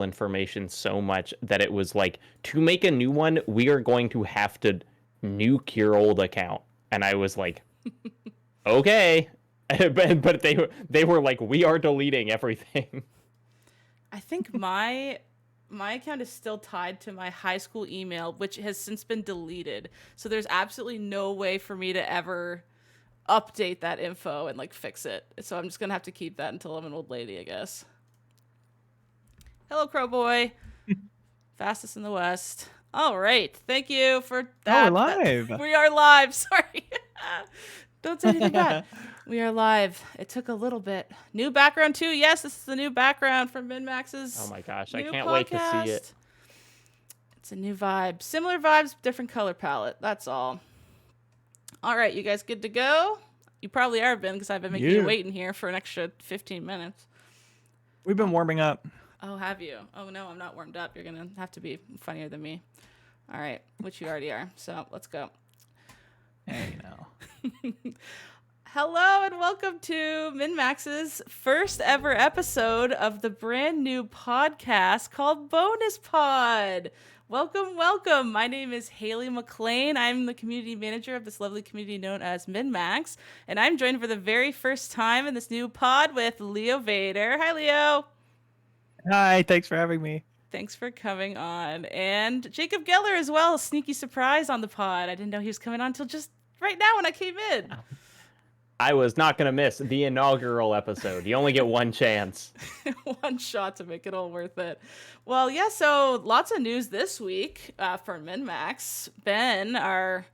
information so much that it was like, to make a new one, we are going to have to nuke your old account. And I was like, okay. But they were like, we are deleting everything. I think my account is still tied to my high school email, which has since been deleted. So there's absolutely no way for me to ever update that info and like fix it. So I'm just gonna have to keep that until I'm an old lady, I guess. Hello, Crow Boy. Fastest in the West. All right. Thank you for that. Oh, we're live. We are live. Sorry. Don't say anything bad. We are live. It took a little bit. New background too. Yes, this is the new background from MinMax's. Oh my gosh, I can't podcast. wait to see it. It's a new vibe. Similar vibes, different color palette. That's all. All right, you guys good to go? You probably are, Ben, because I've been making you wait in here for an extra 15 minutes. We've been warming up. Oh, have you? Oh, no, I'm not warmed up. You're going to have to be funnier than me. All right, which you already are. So let's go. Hey, no. Hello and welcome to MinMax's first ever episode of the brand new podcast called Bonus Pod. Welcome, welcome. My name is Haley McLean. I'm the community manager of this lovely community known as MinMax, and I'm joined for the very first time in this new pod with Leo Vader. Hi, Leo. Hi, thanks for having me. Thanks for coming on. And Jacob Geller as well, a sneaky surprise on the pod. I didn't know he was coming on until just right now when I came in. I was not going to miss the inaugural episode. You only get one chance. One shot to make it all worth it. Well, yeah, so lots of news this week for MinMax. Ben, our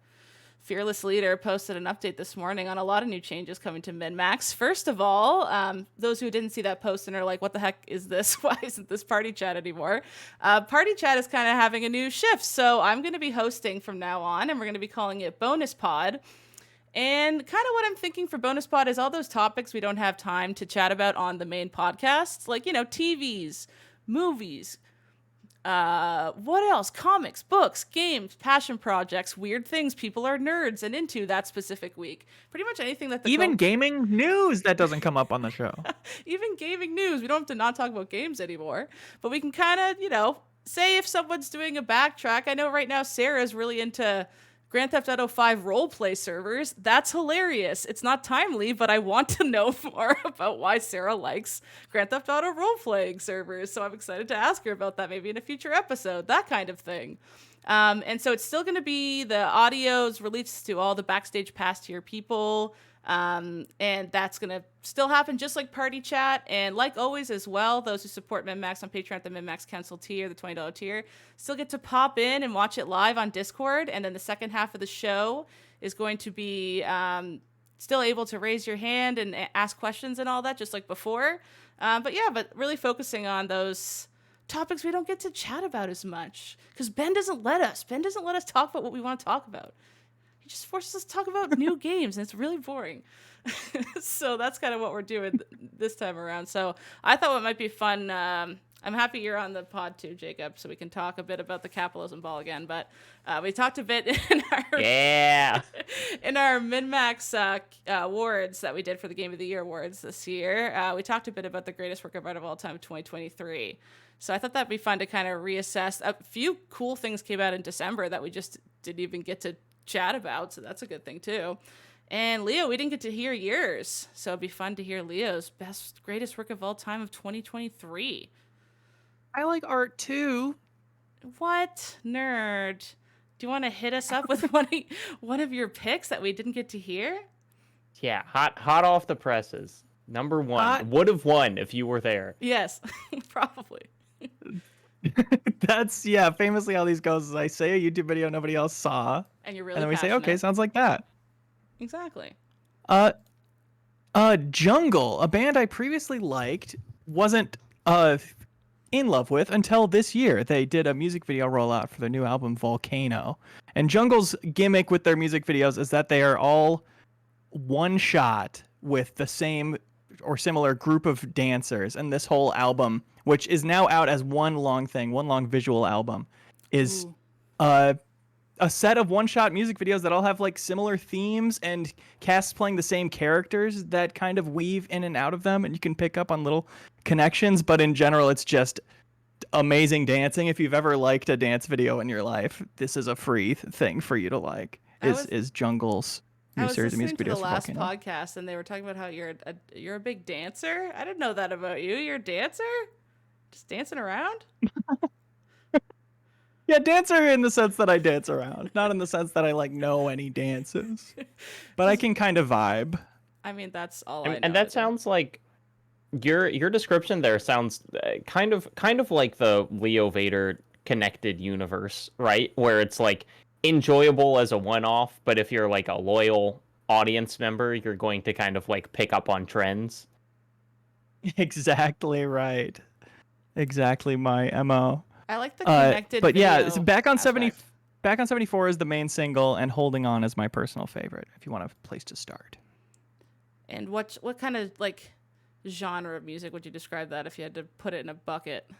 fearless leader, posted an update this morning on a lot of new changes coming to MinMax. First of all, those who didn't see that post and are like, what the heck is this? Why isn't this Party Chat anymore? Party Chat is kind of having a new shift. So I'm going to be hosting from now on, and we're going to be calling it Bonus Pod. And kind of what I'm thinking for Bonus Pod is all those topics we don't have time to chat about on the main podcasts, like, you know, TVs, movies, what else? Comics, books, games, passion projects, weird things people are nerds and into that specific week. Pretty much anything that even gaming news that doesn't come up on the show. Even gaming news. We don't have to not talk about games anymore, but we can kind of, you know, say if someone's doing a backtrack. I know right now Sarah's really into Grand Theft Auto 5 roleplay servers. That's hilarious. It's not timely, but I want to know more about why Sarah likes Grand Theft Auto roleplaying servers. So I'm excited to ask her about that maybe in a future episode, that kind of thing. And so it's still going to be the audios released to all the Backstage Pass tier people. And that's going to still happen just like Party Chat. And like always as well, those who support MinMax on Patreon at the MinMax Cancel tier, the $20 tier, still get to pop in and watch it live on Discord. And then the second half of the show is going to be still able to raise your hand and ask questions and all that, just like before. But really focusing on those topics we don't get to chat about as much. Because Ben doesn't let us. Ben doesn't let us talk about what we want to talk about. He just forces us to talk about new games, and it's really boring. So that's kind of what we're doing this time around. So I thought what might be fun, I'm happy you're on the pod too, Jacob, so we can talk a bit about the capitalism ball again. But we talked a bit in our MinMax awards that we did for the Game of the Year awards this year. We talked a bit about the greatest work of art of all time, 2023. So I thought that'd be fun to kind of reassess. A few cool things came out in December that we just didn't even get to chat about, so that's a good thing too. And Leo, we didn't get to hear yours, so it'd be fun to hear Leo's greatest work of all time of 2023. I like art too. What? Nerd. Do you want to hit us up with one of your picks that we didn't get to hear? Yeah, hot off the presses. Number one. Would have won if you were there. Yes, probably. That's famously how these goes. Is I say a YouTube video nobody else saw, and you're really and then we passionate. say, okay, sounds like that. Exactly. Jungle, a band I previously liked, wasn't in love with until this year. They did a music video rollout for their new album Volcano, and Jungle's gimmick with their music videos is that they are all one shot with the same or similar group of dancers, and this whole album, which is now out as one long visual album, is a set of one-shot music videos that all have like similar themes and casts playing the same characters that kind of weave in and out of them, and you can pick up on little connections, but in general it's just amazing dancing. If you've ever liked a dance video in your life, this is a free thing for you to like. Is Jungle's I new was series of listening music to the videos for last Volcano. podcast, and they were talking about how you're a big dancer. I didn't know that about you. You're a dancer, just dancing around. Yeah, dancer in the sense that I dance around, not in the sense that I like know any dances, but I can kind of vibe. I mean, that's all I know. And that sounds like your description there sounds kind of like the Leo Vader connected universe, right? Where it's like enjoyable as a one-off, but if you're like a loyal audience member, you're going to kind of like pick up on trends. Exactly right. Exactly my MO. I like the connected. But yeah, video it's back on 70. aspect. Back on 74 is the main single, and Holding On is my personal favorite. If you want a place to start. And what kind of like genre of music would you describe that if you had to put it in a bucket?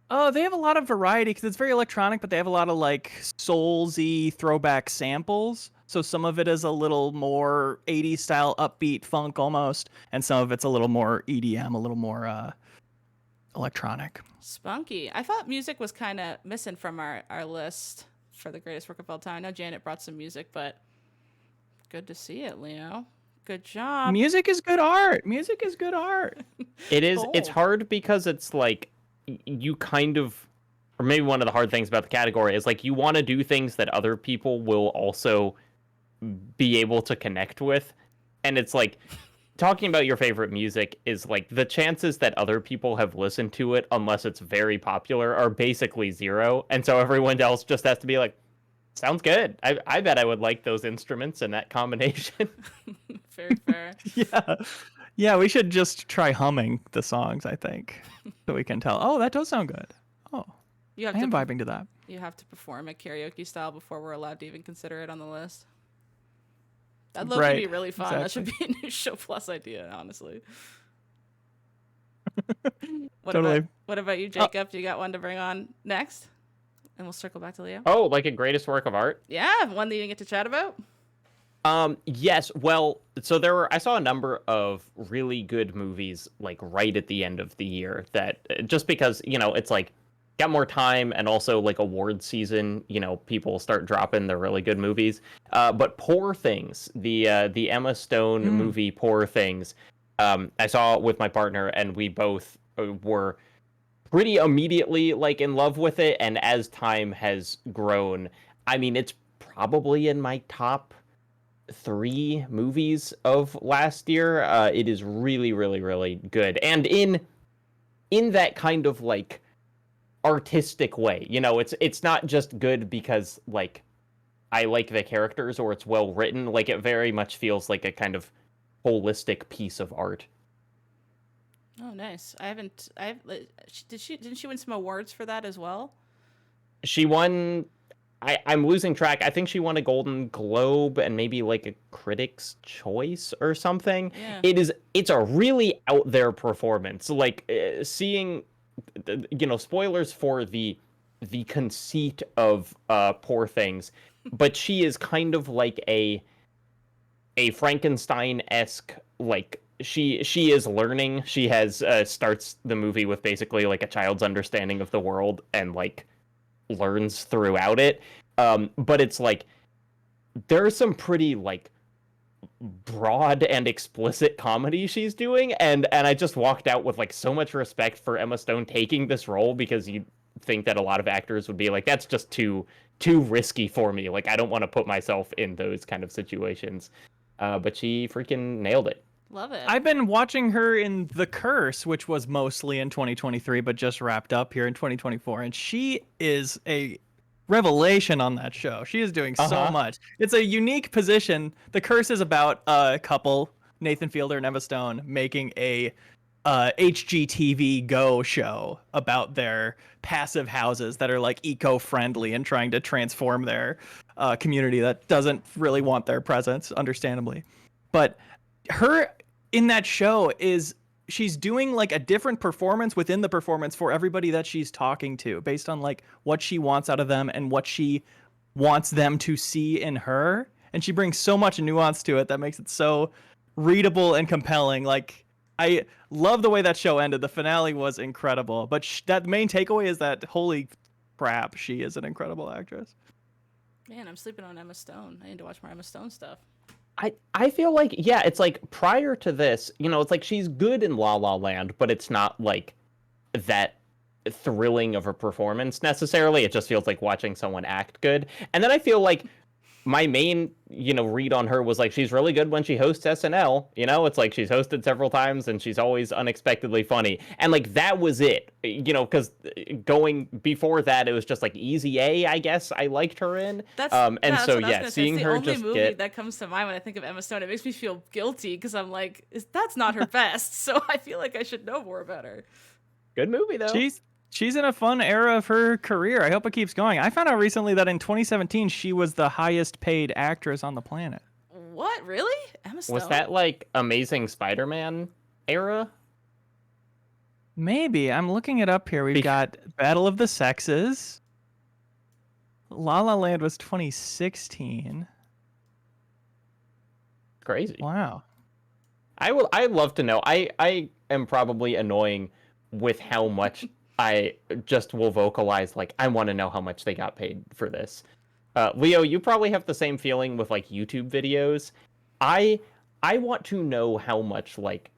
Oh, they have a lot of variety because it's very electronic, but they have a lot of like soulsy throwback samples. So some of it is a little more 80s style upbeat funk almost, and some of it's a little more EDM, a little more electronic. Spunky. I thought music was kind of missing from our list for the greatest work of all time. I know Janet brought some music, but good to see it, Leo. Good job. Music is good art. Music is good art. It is. Cool. It's hard because it's like you kind of, or maybe one of the hard things about the category is like you want to do things that other people will also be able to connect with, and it's like talking about your favorite music is like the chances that other people have listened to it, unless it's very popular, are basically zero, and so everyone else just has to be like, sounds good. I bet I would like those instruments and that combination. Very fair. Yeah, we should just try humming the songs, I think, so we can tell. Oh, that does sound good. Oh, You have I to am vibing to that. You have to perform it karaoke style before we're allowed to even consider it on the list. That'd look Right, be really fun. That should exactly. be a new show plus idea, honestly. Totally. What about you, Jacob? Do you got one to bring on next? And we'll circle back to Leo. Oh, like a greatest work of art? Yeah, one that you didn't get to chat about. Yes. Well, so I saw a number of really good movies like right at the end of the year that just because, it's like got more time and also like award season, people start dropping the really good movies. But Poor Things, the Emma Stone movie Poor Things, I saw with my partner and we both were pretty immediately like in love with it. And as time has grown, I mean, it's probably in my top 3 movies of last year. It is really, really, really good, and in that kind of like artistic way. It's not just good because like I like the characters or it's well written. Like it very much feels like a kind of holistic piece of art. Oh, nice. Didn't she win some awards for that as well? She won. I'm losing track. I think she won a Golden Globe and maybe like a Critics' Choice or something. Yeah. It's a really out there performance. Like seeing, spoilers for the conceit of Poor Things, but she is kind of like a Frankenstein-esque, like she is learning. She has starts the movie with basically like a child's understanding of the world and like learns throughout it, but it's like there's some pretty like broad and explicit comedy she's doing, and I just walked out with like so much respect for Emma Stone taking this role, because you think that a lot of actors would be like, that's just too risky for me, like I don't want to put myself in those kind of situations, but she freaking nailed it. Love it. I've been watching her in The Curse, which was mostly in 2023, but just wrapped up here in 2024. And she is a revelation on that show. She is doing so much. It's a unique position. The Curse is about a couple, Nathan Fielder and Emma Stone, making a HGTV Go show about their passive houses that are like eco-friendly and trying to transform their community that doesn't really want their presence, understandably. But her in that show she's doing like a different performance within the performance for everybody that she's talking to, based on like what she wants out of them and what she wants them to see in her. And she brings so much nuance to it that makes it so readable and compelling. Like I love the way that show ended. The finale was incredible. But that main takeaway is that holy crap, she is an incredible actress. Man, I'm sleeping on Emma Stone. I need to watch more Emma Stone stuff. I feel like, yeah, it's like prior to this, it's like she's good in La La Land, but it's not like that thrilling of a performance necessarily. It just feels like watching someone act good. And then I feel like my main, read on her was like she's really good when she hosts SNL. It's like she's hosted several times and she's always unexpectedly funny. And like that was it. Because going before that, it was just like Easy A, I guess I liked her in. That's so what I was gonna say. seeing it's the her only just movie get that comes to mind when I think of Emma Stone. It makes me feel guilty because I'm like, that's not her best. So I feel like I should know more about her. good movie though. She's in a fun era of her career. I hope it keeps going. I found out recently that in 2017 she was the highest paid actress on the planet. What? Really? Emma Stone? Was that like Amazing Spider-Man era? Maybe. I'm looking it up here. We've got Battle of the Sexes. La La Land was 2016. Crazy. Wow. I'd love to know. I am probably annoying with how much I just will vocalize, like, I want to know how much they got paid for this. Leo, you probably have the same feeling with like YouTube videos. I want to know how much like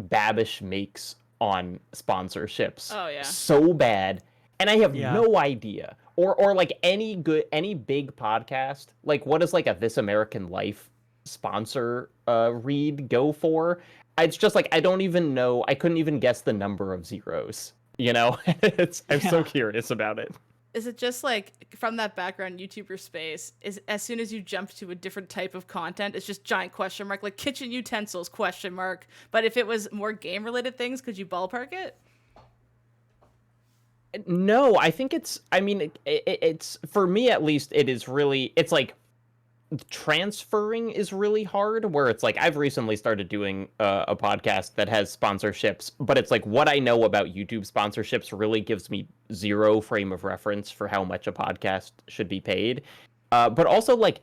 Babish makes on sponsorships. Oh, yeah. So bad. And I have Yeah. no idea. Or like any big podcast, like what does like a This American Life sponsor read go for? It's just like I don't even know. I couldn't even guess the number of zeros. I'm so curious about it. Is it just like from that background YouTuber space? Is as soon as you jump to a different type of content, it's just giant question mark, like kitchen utensils question mark. But if it was more game related things, could you ballpark it? No, I think it's. I mean, it's for me at least. It is really. It's like transferring is really hard. Where it's like I've recently started doing a podcast that has sponsorships, but it's like what I know about YouTube sponsorships really gives me zero frame of reference for how much a podcast should be paid. But also like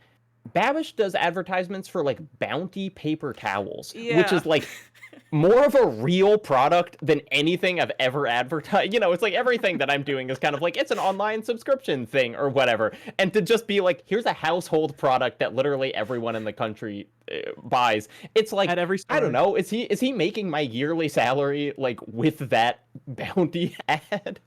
Babish does advertisements for like Bounty paper towels, which is like more of a real product than anything I've ever advertised. It's like everything that I'm doing is kind of like, it's an online subscription thing or whatever. And to just be like, here's a household product that literally everyone in the country buys. It's like, At every store. I don't know. Is he making my yearly salary like with that Bounty ad?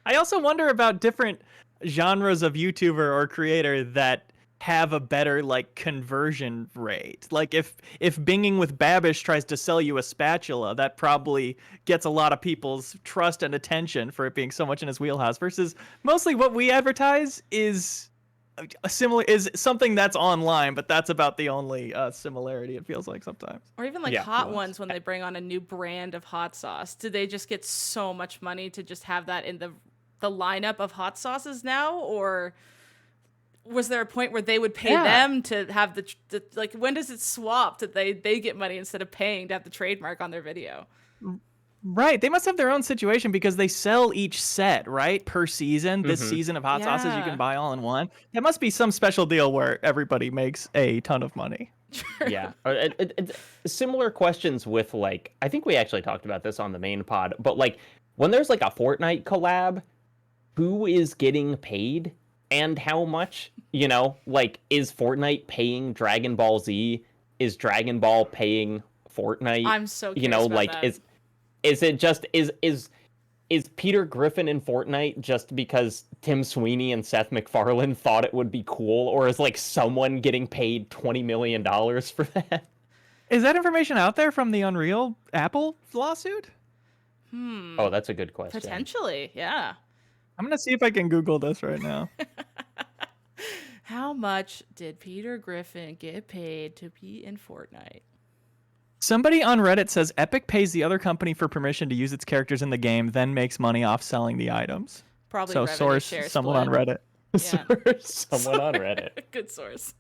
I also wonder about different genres of YouTuber or creator that have a better like conversion rate. Like if Binging with Babish tries to sell you a spatula, that probably gets a lot of people's trust and attention for it being so much in his wheelhouse, versus mostly what we advertise is something that's online, but that's about the only similarity it feels like sometimes. Or even like Yeah. Hot Ones when they bring on a new brand of hot sauce. Do they just get so much money to just have that in the lineup of hot sauces now? Or was there a point where they would pay them to have the like, when does it swap that they get money instead of paying to have the trademark on their video? Right. They must have their own situation because they sell each set, right? Per season. This season of hot sauces you Yeah. can buy all in one. There must be some special deal where everybody makes a ton of money. Yeah. Similar questions with like, I think we actually talked about this on the main pod, but like when there's like a Fortnite collab, who is getting paid and how much? Like is Fortnite paying Dragon Ball Z? Is Dragon Ball paying Fortnite? I'm so curious about like that. is it just is Peter Griffin in Fortnite just because Tim Sweeney and Seth MacFarlane thought it would be cool, or is like someone getting paid $20 million for that? Is that information out there from the Unreal Apple lawsuit? Oh, that's a good question. Potentially, yeah. I'm going to see if I can Google this right now. How much did Peter Griffin get paid to be in Fortnite? Somebody on Reddit says Epic pays the other company for permission to use its characters in the game, then makes money off selling the items. Probably So revenue source share someone on split. Reddit. Yeah. Someone on Reddit. Good source.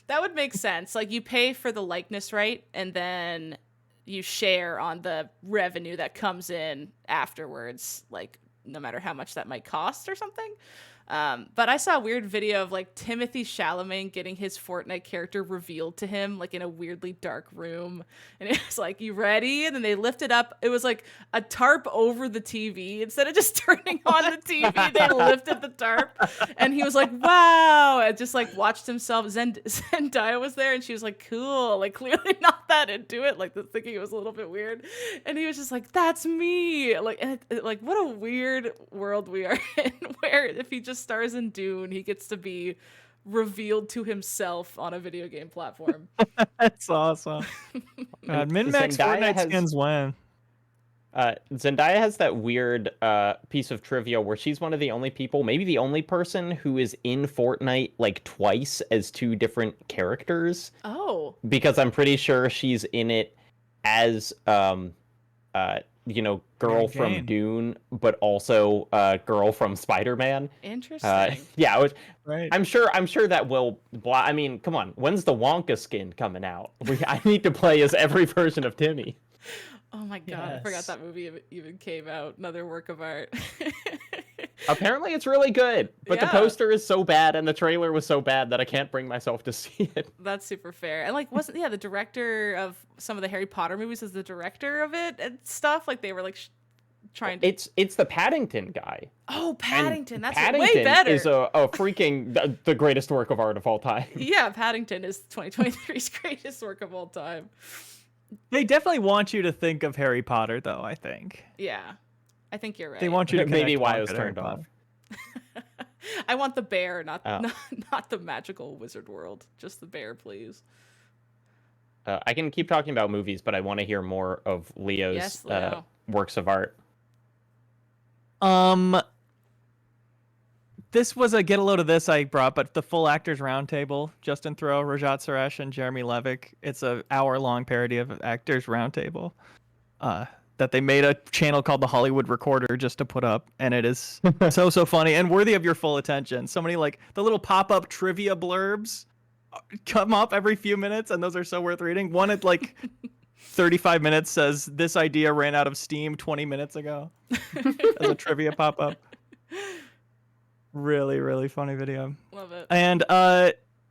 That would make sense. Like you pay for the likeness right, and then you share on the revenue that comes in afterwards, like no matter how much that might cost or something. But I saw a weird video of like Timothy Chalamet getting his Fortnite character revealed to him like in a weirdly dark room, and it was like, "You ready?" And then they lifted up. It was like a tarp over the TV instead of just turning on the TV. They lifted the tarp, and he was like, "Wow!" And just like watched himself. Zendaya was there, and she was like, "Cool." Like clearly not that into it. Like thinking it was a little bit weird, and he was just like, "That's me." Like like what a weird world we are in, where if he just stars in Dune, he gets to be revealed to himself on a video game platform. That's awesome. God, min-max Fortnite skins win. Zendaya has that weird piece of trivia where she's one of the only people, maybe the only person, who is in Fortnite like twice as two different characters. Oh. Because I'm pretty sure she's in it as girl from Dune, but also girl from Spider-Man. Interesting. Yeah, right. I'm sure that will. I mean, come on, when's the Wonka skin coming out? I need to play as every version of Timmy. Oh my god, I forgot that movie even came out. Another work of art. Apparently it's really good, but the poster is so bad and the trailer was so bad that I can't bring myself to see it. That's super fair. And like wasn't the director of some of the Harry Potter movies is the director of it and stuff? Like they were like trying to... It's the Paddington guy. Oh, Paddington. That's Paddington way better. Is a freaking the greatest work of art of all time. Yeah, Paddington is 2023's greatest work of all time. They definitely want you to think of Harry Potter, though, I think. Yeah, I think you're right. They want you to maybe why Wonka it was to Harry turned off. I want the bear, not the magical wizard world. Just the bear, please. I can keep talking about movies, but I want to hear more of Leo's Leo. Works of art. This was a get a load of this I brought, but the full actors roundtable, Justin Theroux, Rajat Suresh, and Jeremy Levick. It's a hour-long parody of Actors Roundtable that they made a channel called The Hollywood Recorder just to put up, and it is so funny and worthy of your full attention. So many like the little pop-up trivia blurbs come up every few minutes, and those are so worth reading. One at like 35 minutes says, "This idea ran out of steam 20 minutes ago," as a trivia pop-up. Really, really funny video. Love it. And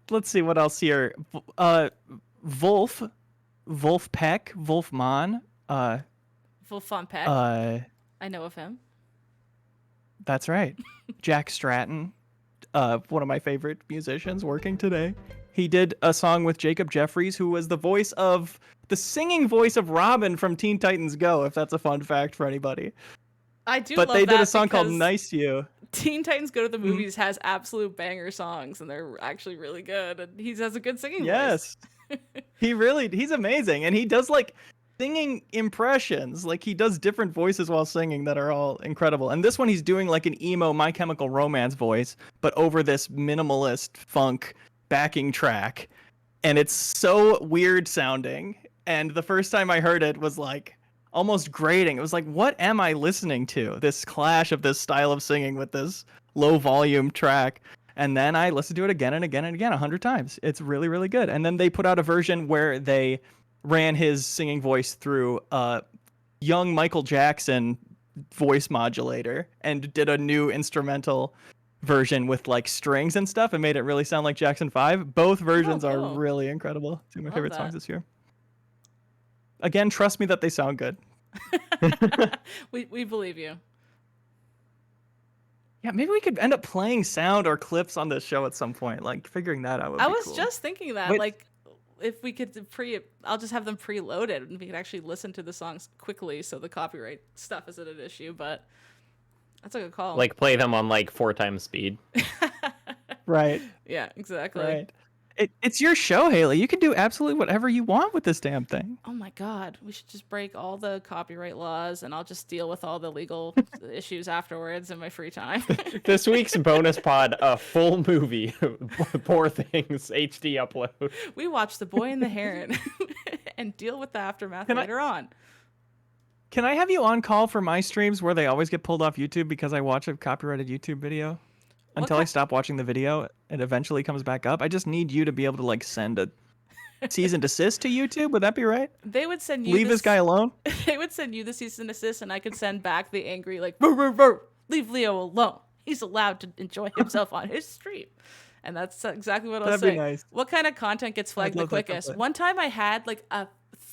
let's see what else here. Wolfman, Wolfman Peck. I know of him. That's right. Jack Stratton, one of my favorite musicians working today. He did a song with Jacob Jeffries, who was the singing voice of Robin from Teen Titans Go, if that's a fun fact for anybody. I do But love they did that a song called because Nice to You. Teen Titans Go to the Movies has absolute banger songs, and they're actually really good. And he has a good singing voice. Yes. He's amazing. And he does like singing impressions. Like he does different voices while singing that are all incredible. And this one he's doing like an emo My Chemical Romance voice, but over this minimalist funk backing track. And it's so weird sounding. And the first time I heard it was like almost grating. It was like, what am I listening to? This clash of this style of singing with this low volume track. And then I listened to it again and again and again 100 times. It's really, really good. And then they put out a version where they ran his singing voice through a young Michael Jackson voice modulator and did a new instrumental version with like strings and stuff and made it really sound like Jackson 5. Both versions are really incredible. Two of my favorite songs this year. Again, trust me that they sound good. we believe you. Yeah, maybe we could end up playing sound or clips on this show at some point. Like figuring that out would be I was cool. just thinking that. Wait. Like if we could I'll just have them preloaded and we could actually listen to the songs quickly so the copyright stuff isn't an issue, but that's a good call. Like play them on like 4 times speed. Right. Yeah, exactly. Right. It's your show, Haley. You can do absolutely whatever you want with this damn thing. Oh my god, we should just break all the copyright laws and I'll just deal with all the legal issues afterwards in my free time. This week's bonus pod, a full movie, Poor Things HD upload. We watch The Boy and the Heron and deal with the aftermath later on. Can I have you on call for my streams where they always get pulled off YouTube because I watch a copyrighted YouTube video? Until I stop watching the video, it eventually comes back up. I just need you to be able to like send a cease and desist to YouTube. Would that be right? They would send you leave this guy alone. They would send you the cease and desist, and I could send back the angry like "Rrr, rrr, rrr. Leave Leo alone. he's allowed to enjoy himself on his stream. And that's exactly what I was That'd be saying. nice. What kind of content gets flagged the love that quickest? template. One time I had like a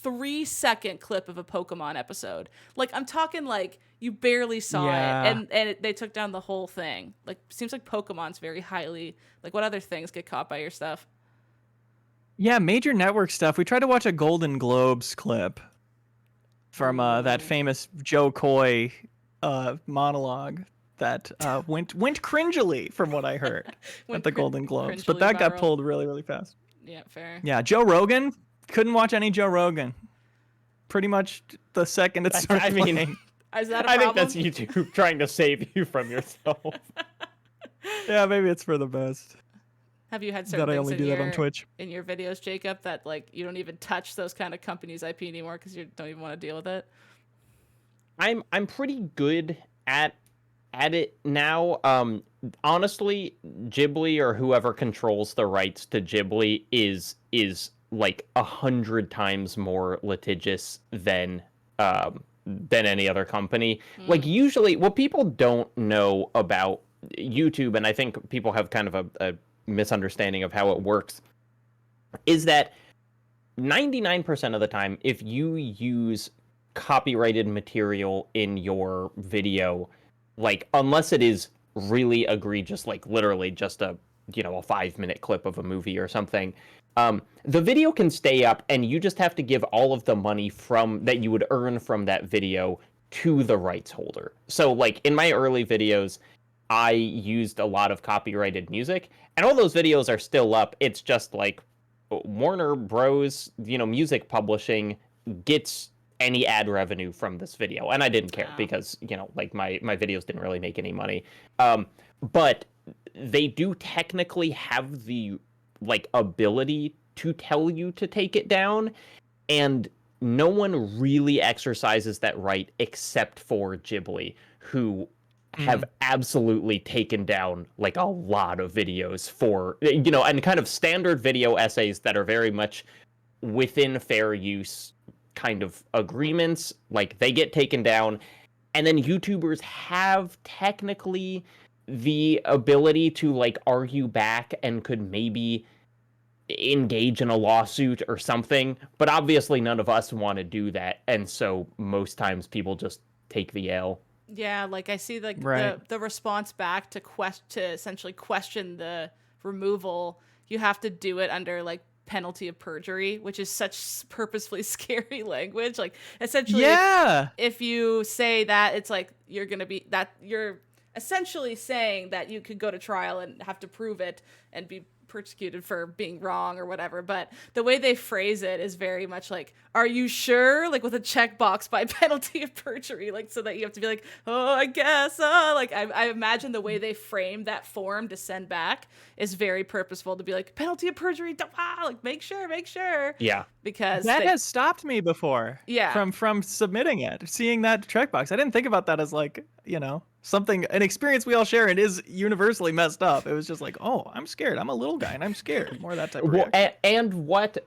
3-second clip of a Pokemon episode. Like I'm talking like you barely saw Yeah. it, and they took down the whole thing. Like seems like Pokemon's very highly like. What other things get caught by your stuff? Yeah, major network stuff. We tried to watch a Golden Globes clip from that famous Joe Coy monologue that went cringily, from what I heard, at the Golden Globes. But that got viral. pulled really, really fast. Yeah, fair. Yeah, Joe Rogan. Couldn't watch any Joe Rogan. Pretty much the second it started playing. Is that a I problem? think that's YouTube trying to save you from yourself. Yeah, maybe it's for the best. Have you had certain That I things only do that on Twitch. in your videos, Jacob, that like you don't even touch those kind of companies' IP anymore because you don't even want to deal with it? I'm pretty good at it now. Honestly, Ghibli or whoever controls the rights to Ghibli is like 100 times more litigious than any other company. Like usually, what people don't know about YouTube, and I think people have kind of a misunderstanding of how it works, is that 99% of the time, if you use copyrighted material in your video, like unless it is really egregious, like literally just a 5-minute clip of a movie or something, the video can stay up and you just have to give all of the money from that you would earn from that video to the rights holder. So like in my early videos, I used a lot of copyrighted music, and all those videos are still up. It's just like Warner Bros, music publishing gets any ad revenue from this video, and I didn't care because like my videos didn't really make any money. But they do technically have the like ability to tell you to take it down, and no one really exercises that right except for Ghibli, who have absolutely taken down like a lot of videos for and kind of standard video essays that are very much within fair use kind of agreements. Like they get taken down, and then YouTubers have technically the ability to like argue back and could maybe engage in a lawsuit or something, but obviously none of us want to do that, and so most times people just take the L. Yeah, like I see like Right. the response back to essentially question the removal. You have to do it under like penalty of perjury, which is such purposefully scary language. Like essentially, Yeah. if you say that, it's like you're essentially saying that you could go to trial and have to prove it and be persecuted for being wrong or whatever. But the way they phrase it is very much like, are you sure? Like with a checkbox by penalty of perjury, like so that you have to be like, oh, I guess. Like I imagine the way they frame that form to send back is very purposeful, to be like penalty of perjury. Like make sure. Yeah. Because That has stopped me before. Yeah. From submitting it, seeing that checkbox. I didn't think about that as like, something, an experience we all share and is universally messed up. It was just like, oh, I'm scared. I'm a little guy and I'm scared. More of that type of Well, reaction. and what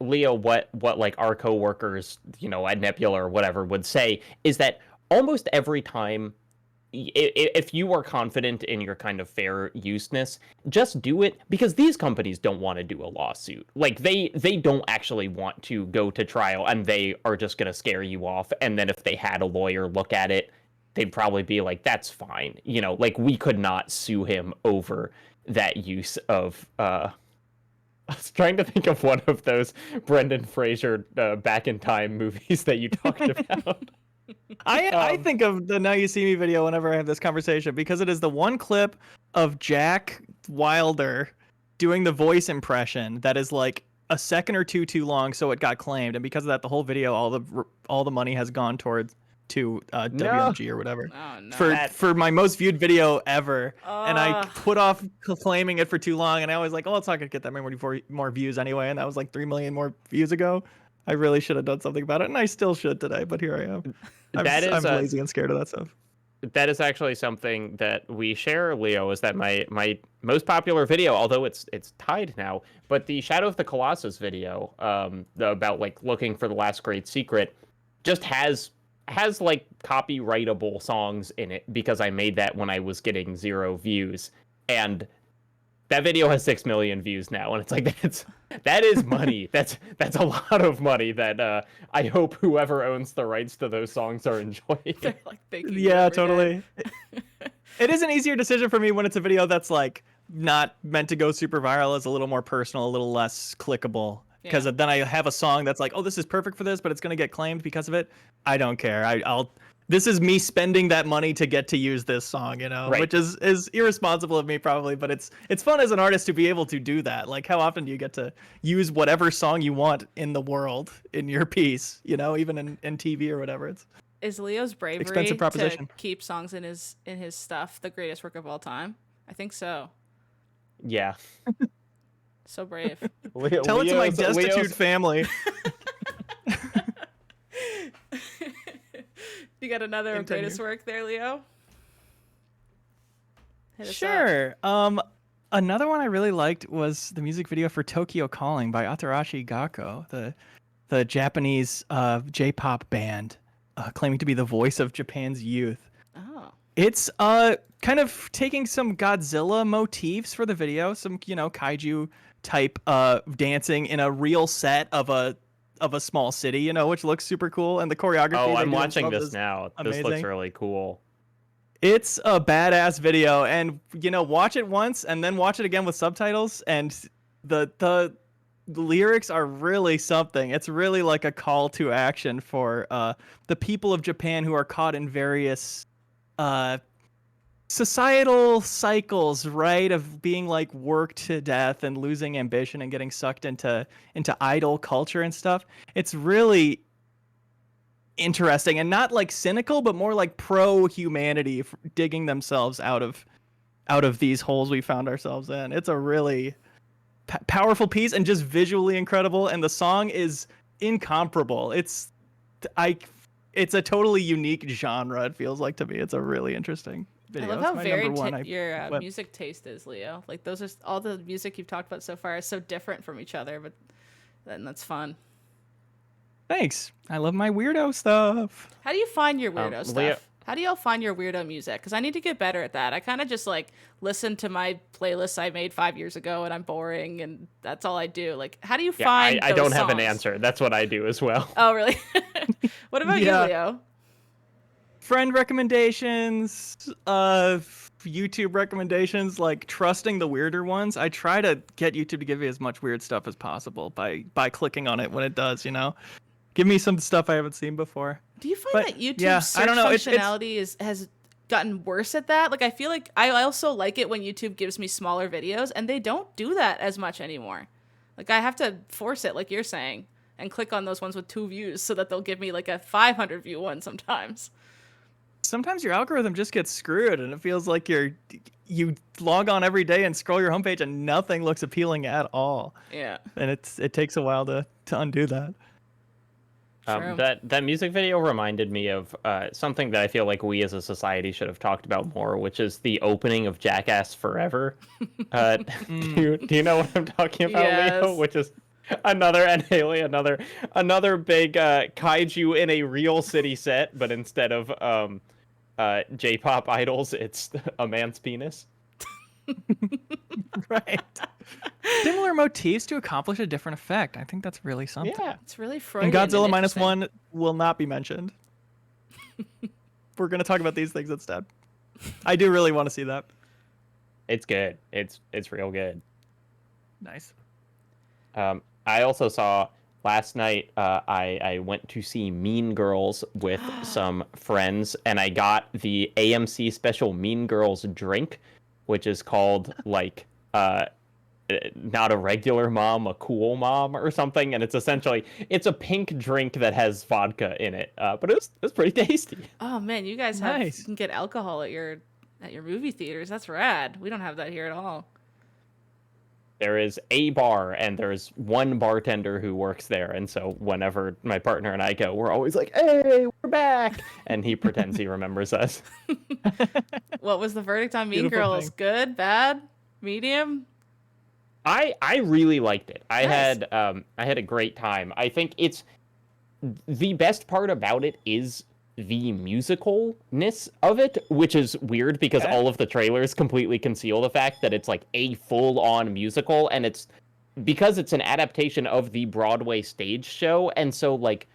Leo, what like our coworkers, at Nebula or whatever would say is that almost every time, if you are confident in your kind of fair useness, just do it, because these companies don't want to do a lawsuit. Like they don't actually want to go to trial, and they are just going to scare you off. And then if they had a lawyer look at it, they'd probably be like, that's fine. Like we could not sue him over that use of, I was trying to think of one of those Brendan Fraser Back in Time movies that you talked about. I think of the Now You See Me video whenever I have this conversation, because it is the one clip of Jack Wilder doing the voice impression that is like a second or two too long, so it got claimed, and because of that, the whole video, all the money has gone towards to WMG or whatever. Oh, no. For my most viewed video ever, and I Ugh. put off claiming it for too long, and I was like, oh, it's not gonna get that many more views anyway, and that was like 3 million more views ago. I really should have done something about it, and I still should today, but here I am. I'm lazy and scared of that stuff. That is actually something that we share, Leo, is that my most popular video, although it's tied now, but the Shadow of the Colossus video about like looking for the last great secret just has has like copyrightable songs in it because I made that when I was getting 0 views, and that video has 6 million views now, and it's like that is money. That's a lot of money that I hope whoever owns the rights to those songs are enjoying. They're like thanking you Yeah, every day. totally. It is an easier decision for me when it's a video that's like not meant to go super viral, is a little more personal, a little less clickable. Because Yeah. then I have a song that's like, oh, this is perfect for this, but it's gonna get claimed because of it. I don't care. I'll. This is me spending that money to get to use this song, you know, Right. which is irresponsible of me probably, but it's fun as an artist to be able to do that. Like, how often do you get to use whatever song you want in the world in your piece, you know, even in TV or whatever? It's Is Leo's bravery Expensive proposition. to keep songs in his stuff the greatest work of all time? I think so. Yeah. So brave. Tell it to my Leo's- destitute Leo's- family. You got another Continue. greatest work there, Leo? Hit us up. Sure. Another one I really liked was the music video for Tokyo Calling by Atarashi Gakko, the Japanese J-pop band claiming to be the voice of Japan's youth. Oh. It's kind of taking some Godzilla motifs for the video, some, you know, kaiju type dancing in a real set of a small city, you know, which looks super cool, and the choreography. Oh, they I'm do watching themselves this is now. This looks amazing. really cool. It's a badass video, and you know, watch it once and then watch it again with subtitles, and the lyrics are really something. It's really like a call to action for the people of Japan who are caught in various societal cycles, right, of being like worked to death and losing ambition and getting sucked into idol culture and stuff. It's really interesting and not like cynical, but more like pro humanity, digging themselves out of these holes we found ourselves in. It's a really powerful piece and just visually incredible, and the song is incomparable. It's a totally unique genre, it feels like to me. It's a really interesting video. I love It's how my varied number one. your went- music taste is, Leo. Like those are all the music you've talked about so far is so different from each other, but then that's fun. Thanks. I love my weirdo stuff. How do you find your weirdo stuff? Leo- How do y'all find your weirdo music? Because I need to get better at that. I kind of just like listen to my playlists I made 5 years ago, and I'm boring, and that's all I do. Like, how do you Yeah, find? I those don't have an songs? answer. That's what I do as well. Oh, really? What about Yeah. you, Leo? Friend recommendations, YouTube recommendations, like trusting the weirder ones. I try to get YouTube to give me as much weird stuff as possible by clicking on it when it does, you know. Give me some stuff I haven't seen before. Do you find But, that YouTube's yeah, search I don't know, it's- functionality has gotten worse at that? Like, I feel like I also like it when YouTube gives me smaller videos, and they don't do that as much anymore. Like, I have to force it, like you're saying, and click on those ones with 2 views so that they'll give me like a 500 view one sometimes. Sometimes your algorithm just gets screwed, and it feels like you log on every day and scroll your homepage, and nothing looks appealing at all. Yeah. And it takes a while to undo that. True. That music video reminded me of something that I feel like we as a society should have talked about more, which is the opening of Jackass Forever. Do you know what I'm talking about, Leo? Yes. Which is another another big kaiju in a real city set, but instead of J-pop idols, it's a man's penis. Right. Similar motifs to accomplish a different effect. I think that's really something. Yeah. It's really Freudian. And Godzilla and minus interesting. one will not be mentioned. We're gonna talk about these things instead. I do really want to see that. It's good. It's real good. Nice. I also saw last night. I went to see Mean Girls with some friends, and I got the AMC special Mean Girls drink, which is called like not a regular mom, a cool mom or something. And it's essentially a pink drink that has vodka in it. But it was pretty tasty. Oh man, you guys have Nice. you can get alcohol at your movie theaters. That's rad. We don't have that here at all. There is a bar, and there's one bartender who works there. And so whenever my partner and I go, we're always like, "Hey, we're back!" And he pretends he remembers us. What was the verdict on Mean Beautiful Girls? thing. Good, bad, medium? I really liked it. I Nice. had a great time. I think it's the best part about it is the musicalness of it, which is weird because all of the trailers completely conceal the fact that it's like a full-on musical, and it's because it's an adaptation of the Broadway stage show, and so like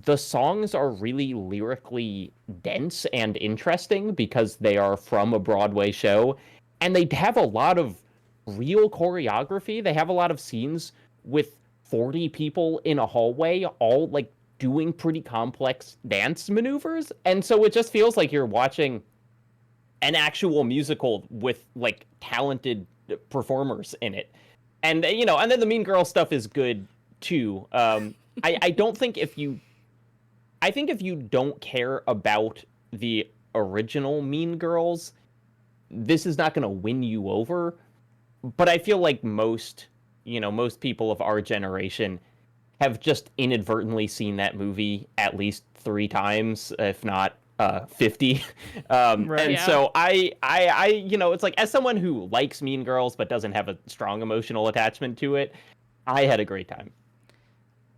the songs are really lyrically dense and interesting because they are from a Broadway show, and they have a lot of real choreography. They have a lot of scenes with 40 people in a hallway, all like doing pretty complex dance maneuvers. And so it just feels like you're watching an actual musical with like talented performers in it. And, you know, and then the Mean Girl stuff is good too. I don't think I think if you don't care about the original Mean Girls, this is not going to win you over. But I feel like most people of our generation have just inadvertently seen that movie at least 3 times, if not 50. Right. And Yeah. so I, it's like, as someone who likes Mean Girls but doesn't have a strong emotional attachment to it, I had a great time.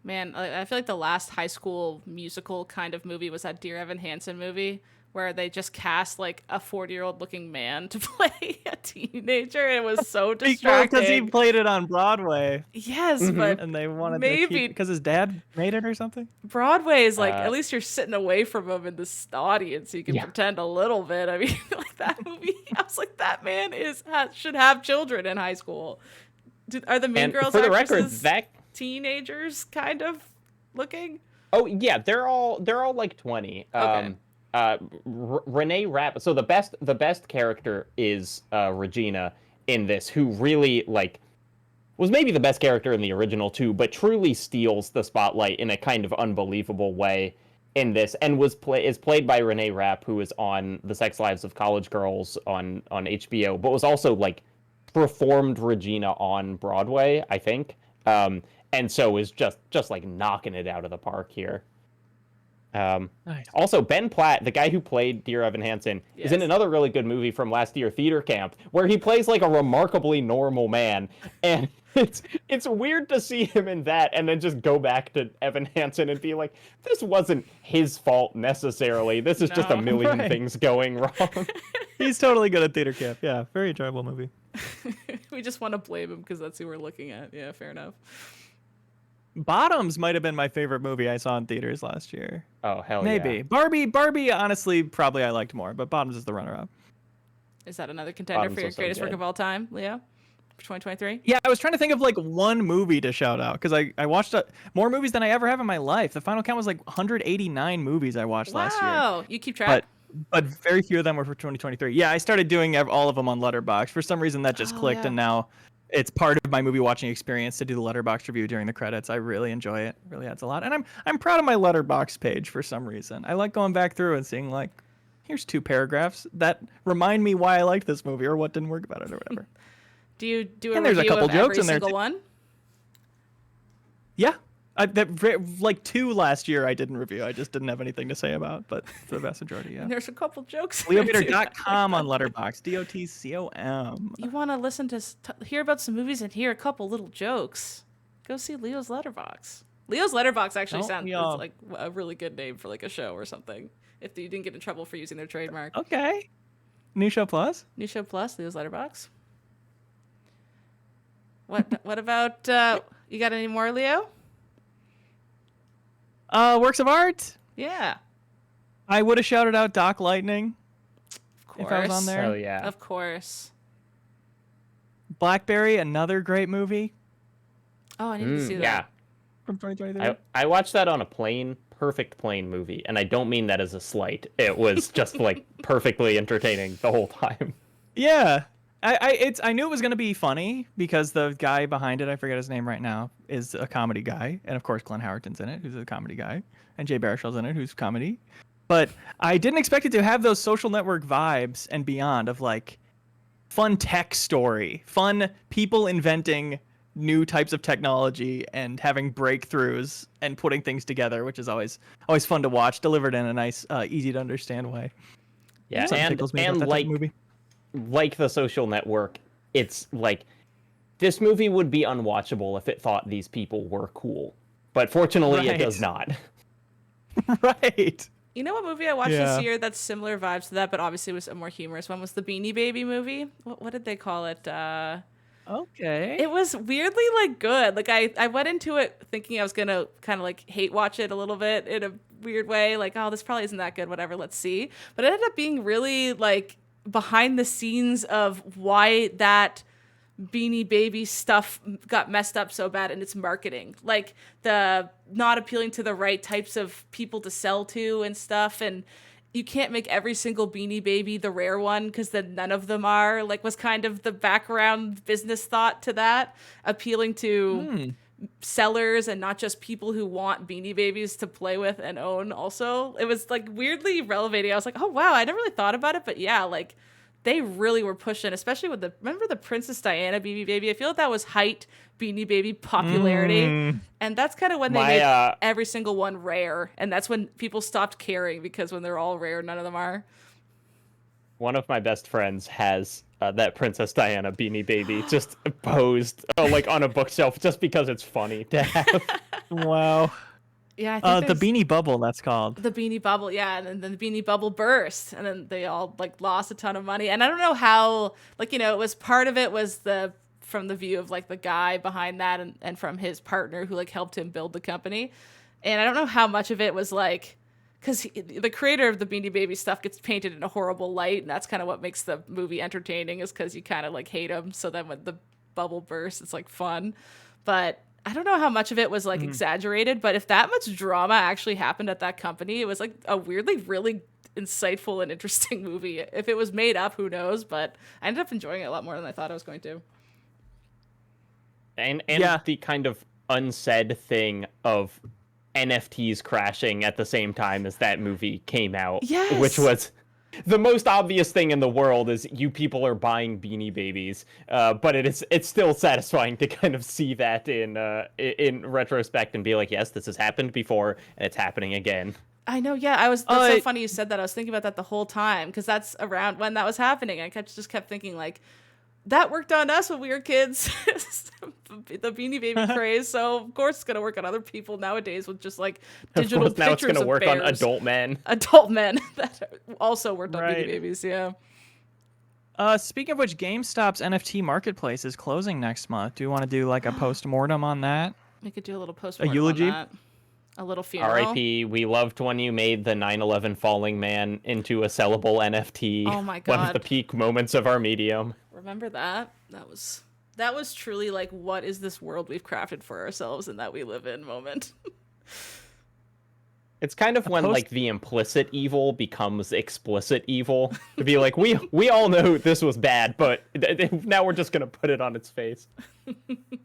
Man, I feel like the last high school musical kind of movie was that Dear Evan Hansen movie where they just cast like a 40-year-old looking man to play a teenager. It was so distracting. Because he played it on Broadway, Yes, Mhm. but and they wanted to maybe keep because his dad made it or something. Broadway is like, Uh, at least you're sitting away from him in this audience. So you can Yeah. pretend a little bit. I mean, like that movie, I was like, that man should have children in high school. Are the Mean and Girls for the record, actresses that teenagers kind of looking? oh yeah, they're all like 20. Okay. Renee Rapp. So the best character is Regina in this, who really like was maybe the best character in the original too, but truly steals the spotlight in a kind of unbelievable way in this, and is played by Renee Rapp, who is on The Sex Lives of College Girls on HBO, but was also like performed Regina on Broadway, I think. And so is just like knocking it out of the park here. Nice. Also, Ben Platt, the guy who played Dear Evan Hansen, is in Yes. another really good movie from last year, Theater Camp, where he plays like a remarkably normal man, and it's weird to see him in that, and then just go back to Evan Hansen and be like, this wasn't his fault necessarily. This is just a No. million Right. things going wrong. He's totally good at Theater Camp. Yeah, very enjoyable movie. We just want to blame him because that's who we're looking at. Yeah, fair enough. Bottoms might have been my favorite movie I saw in theaters last year. Oh hell Maybe yeah. Barbie. Honestly, probably I liked more, but Bottoms is the runner-up. Is that another contender Bottoms for your was so greatest work good. of all time, Leo? For 2023? Yeah, I was trying to think of like one movie to shout out because I watched more movies than I ever have in my life. The final count was like 189 movies I watched last year. Wow, you keep track? But very few of them were for 2023. Yeah, I started doing all of them on Letterboxd. For some reason, that just Oh, clicked, yeah. and now it's part of my movie watching experience to do the Letterboxd review during the credits. I really enjoy it. It really adds a lot, and I'm proud of my Letterboxd page for some reason. I like going back through and seeing like, here's 2 paragraphs that remind me why I liked this movie or what didn't work about it or whatever. Do you do a And there's a review couple of jokes every in there, single too. one? Yeah. Like 2 last year I didn't review. I just didn't have anything to say about, but for the vast majority, yeah. There's a couple jokes. in there, too. LeoPeter.com on Letterboxd. DOTCOM. You want to listen to hear about some movies and hear a couple little jokes? Go see Leo's Letterbox. Leo's Letterbox actually Don't sounds we is all- like a really good name for like a show or something. If you didn't get in trouble for using their trademark. Okay. New Show Plus. New Show Plus, Leo's Letterbox. What about you got any more, Leo? Works of art. Yeah, I would have shouted out Doc Lightning of course. if I was on there. Hell yeah. Of course. Blackberry, another great movie Oh, I need to see that. Yeah. from 2023. I watched that on a plane, perfect plane movie, and I don't mean that as a slight. It was just like perfectly entertaining the whole time. Yeah. I knew it was gonna be funny because the guy behind it, I forget his name right now, is a comedy guy, and of course Glenn Howerton's in it, who's a comedy guy, and Jay Baruchel's in it, who's comedy. But I didn't expect it to have those Social Network vibes and beyond of like fun tech story, fun people inventing new types of technology and having breakthroughs and putting things together, which is always fun to watch, delivered in a nice, easy to understand way. Yeah, Something tickles me about that type of movie. like The Social Network, it's like this movie would be unwatchable if it thought these people were cool. But fortunately, it does Right. not. Right. You know what movie I watched Yeah. this year that's similar vibes to that, but obviously was a more humorous one, was the Beanie Baby movie. What did they call it? Okay. It was weirdly like good. Like I went into it thinking I was gonna kind of like hate watch it a little bit in a weird way. Like, oh, this probably isn't that good. Whatever, let's see. But it ended up being really like behind the scenes of why that Beanie Baby stuff got messed up so bad in its marketing, like the not appealing to the right types of people to sell to and stuff. And you can't make every single Beanie Baby the rare one because then none of them are, like, was kind of the background business thought to that, appealing to sellers and not just people who want Beanie Babies to play with and own. Also, it was like weirdly relevating. I was like, oh wow, I never really thought about it, but yeah, like they really were pushing, especially with remember the Princess Diana Beanie Baby? I feel like that was height Beanie Baby popularity. And that's kind of when they made every single one rare. And that's when people stopped caring, because when they're all rare, none of them are. One of my best friends has that Princess Diana Beanie Baby just posed like on a bookshelf just because it's funny to have. Wow. Yeah, I think the Beanie Bubble, that's called. The Beanie Bubble, yeah, and then the Beanie Bubble burst, and then they all like lost a ton of money. And I don't know how, like, you know, it was part of it was from the view of like the guy behind that, and from his partner who like helped him build the company. And I don't know how much of it was like, because the creator of the Beanie Baby stuff gets painted in a horrible light, and that's kind of what makes the movie entertaining, is because you kind of like hate him. So then when the bubble bursts, it's like fun, but I don't know how much of it was like exaggerated, but if that much drama actually happened at that company, it was like a weirdly really insightful and interesting movie. If it was made up, who knows? But I ended up enjoying it a lot more than I thought I was going to. And the kind of unsaid thing of NFTs crashing at the same time as that movie came out, yes, which was the most obvious thing in the world. Is you people are buying Beanie Babies, but it's still satisfying to kind of see that in retrospect and be like, yes, this has happened before and it's happening again. I know, yeah. That's so funny you said that. I was thinking about that the whole time, because that's around when that was happening. I just kept thinking like, that worked on us when we were kids, the Beanie Baby craze. So of course it's gonna work on other people nowadays with just like digital pictures. Now it's gonna work bears. on adult men that also worked on Beanie Babies. Yeah. Speaking of which, GameStop's NFT marketplace is closing next month. Do you want to do like a post-mortem on that? We could do a little post-mortem eulogy? on that. A little funeral. R.I.P. We loved when you made the 9/11 Falling Man into a sellable NFT. Oh my God. One of the peak moments of our medium. Remember that? That was truly like, what is this world we've crafted for ourselves and that we live in moment. It's kind of when like the implicit evil becomes explicit evil. To be like, we all know this was bad, but now we're just gonna put it on its face.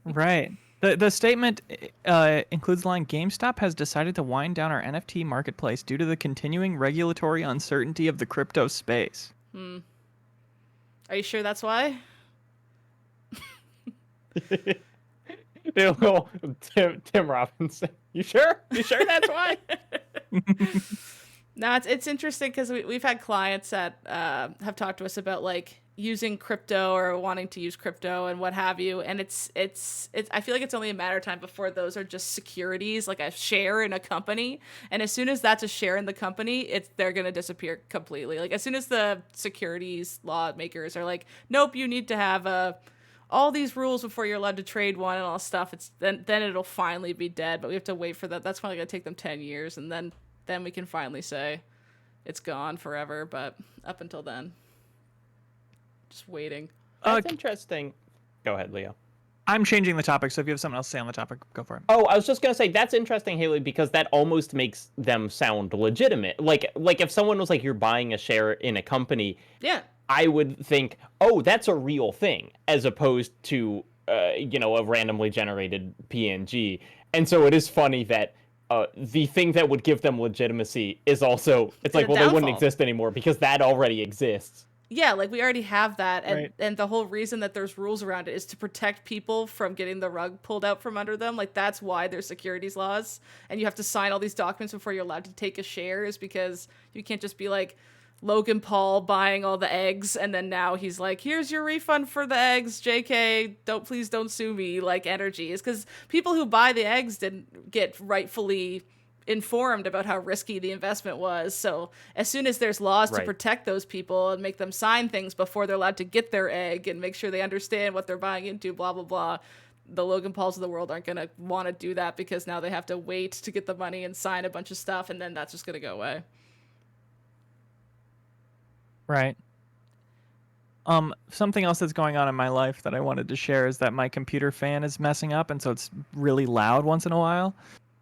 Right. The statement includes the line, GameStop has decided to wind down our NFT marketplace due to the continuing regulatory uncertainty of the crypto space. Are you sure that's why? Tim Robinson. You sure? You sure that's why? No, it's interesting because we've had clients that have talked to us about like using crypto or wanting to use crypto and what have you, and it's I feel like it's only a matter of time before those are just securities, like a share in a company, and as soon as that's a share in the company, they're gonna disappear completely. Like as soon as the securities lawmakers are like, nope, you need to have all these rules before you're allowed to trade one and all stuff, then it'll finally be dead. But we have to wait for that. That's probably gonna take them 10 years, and then we can finally say it's gone forever. But up until then, just waiting. That's interesting. Go ahead, Leo. I'm changing the topic, so if you have something else to say on the topic, go for it. Oh, I was just gonna say that's interesting, Haley, because that almost makes them sound legitimate. Like if someone was like, you're buying a share in a company, yeah, I would think, oh, that's a real thing, as opposed to a randomly generated PNG. And so it is funny that the thing that would give them legitimacy is also, it's like, well, they wouldn't exist anymore because that already exists. Yeah, like we already have that, and Right. and the whole reason that there's rules around it is to protect people from getting the rug pulled out from under them. Like that's why there's securities laws, and you have to sign all these documents before you're allowed to take a share, is because you can't just be like Logan Paul buying all the eggs, and then now he's like, here's your refund for the eggs, JK, please don't sue me, like energy. Is because people who buy the eggs didn't get rightfully informed about how risky the investment was. So as soon as there's laws to Right. protect those people and make them sign things before they're allowed to get their egg and make sure they understand what they're buying into, blah, blah, blah, the Logan Pauls of the world aren't going to want to do that because now they have to wait to get the money and sign a bunch of stuff, and then that's just going to go away. Right. Something else that's going on in my life that I wanted to share is that my computer fan is messing up, and so it's really loud once in a while.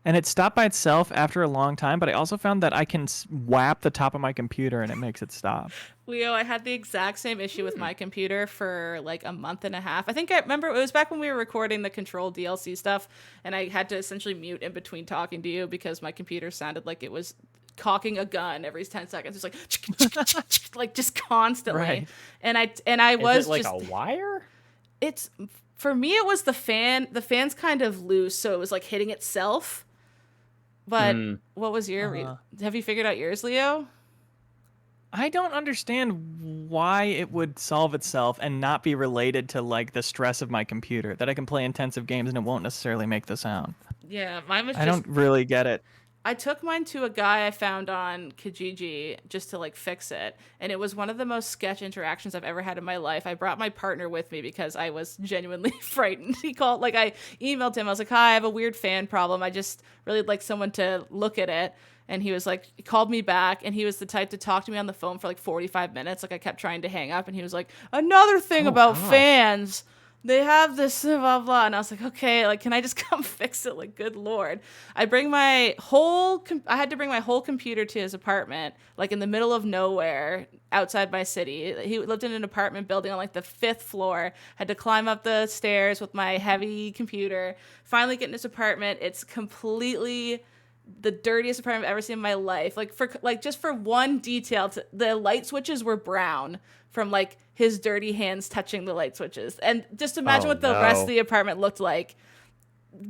And it stopped by itself after a long time, but I also found that I can whap the top of my computer and it makes it stop. Leo, I had the exact same issue with my computer for like a month and a half. I think I remember it was back when we were recording the Control DLC stuff, and I had to essentially mute in between talking to you because my computer sounded like it was cocking a gun every 10 seconds. It's like like just constantly. Right. And I was Is it like just a wire? it's for me it was the fan. The fan's kind of loose, so it was like hitting itself. But what was your have you figured out yours, Leo? I don't understand why it would solve itself and not be related to like the stress of my computer, that I can play intensive games and it won't necessarily make the sound. Yeah, mine was I just don't really get it. I took mine to a guy I found on Kijiji just to like fix it. And it was one of the most sketch interactions I've ever had in my life. I brought my partner with me because I was genuinely frightened. He called, like I emailed him. I was like, hi, I have a weird fan problem. I just really like someone to look at it. And he was like, he called me back, and he was the type to talk to me on the phone for like 45 minutes. Like I kept trying to hang up, and he was like, another thing about fans. They have this blah blah, and I was like, okay, like, can I just come fix it? Like, good lord. I had to bring my whole computer to his apartment, like in the middle of nowhere, outside my city. He lived in an apartment building on like the 5th floor. Had to climb up the stairs with my heavy computer. Finally get in his apartment. It's completely the dirtiest apartment I've ever seen in my life. Just for one detail, the light switches were brown from like his dirty hands touching the light switches. And just imagine what the rest of the apartment looked like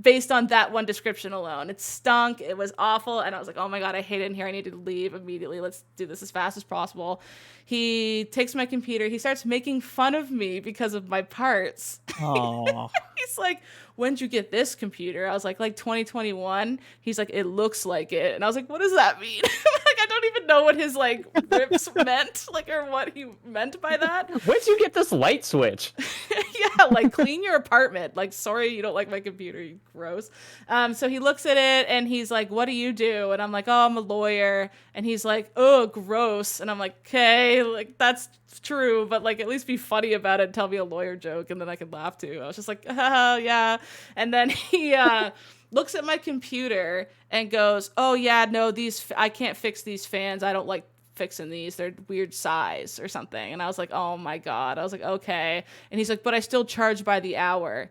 based on that one description alone. It stunk. It was awful. And I was like, oh my God, I hate it in here. I need to leave immediately. Let's do this as fast as possible. He takes my computer. He starts making fun of me because of my parts. Oh. He's like, when'd you get this computer? I was like 2021. He's like, it looks like it. And I was like, what does that mean? Like, I don't even know what his like rips meant, like, or what he meant by that. Where'd you get this light switch? Yeah, like, clean your apartment. Like, sorry you don't like my computer, you gross. So he looks at it and he's like, what do you do? And I'm like, oh, I'm a lawyer. And he's like, oh, gross. And I'm like, okay, like, that's true, but like, at least be funny about it and tell me a lawyer joke, and then I could laugh too. I was just like, oh, yeah. And then he looks at my computer and goes, oh yeah, no, I can't fix these fans. I don't like fixing these. They're weird size or something. And I was like, oh my God. I was like, okay. And he's like, but I still charge by the hour.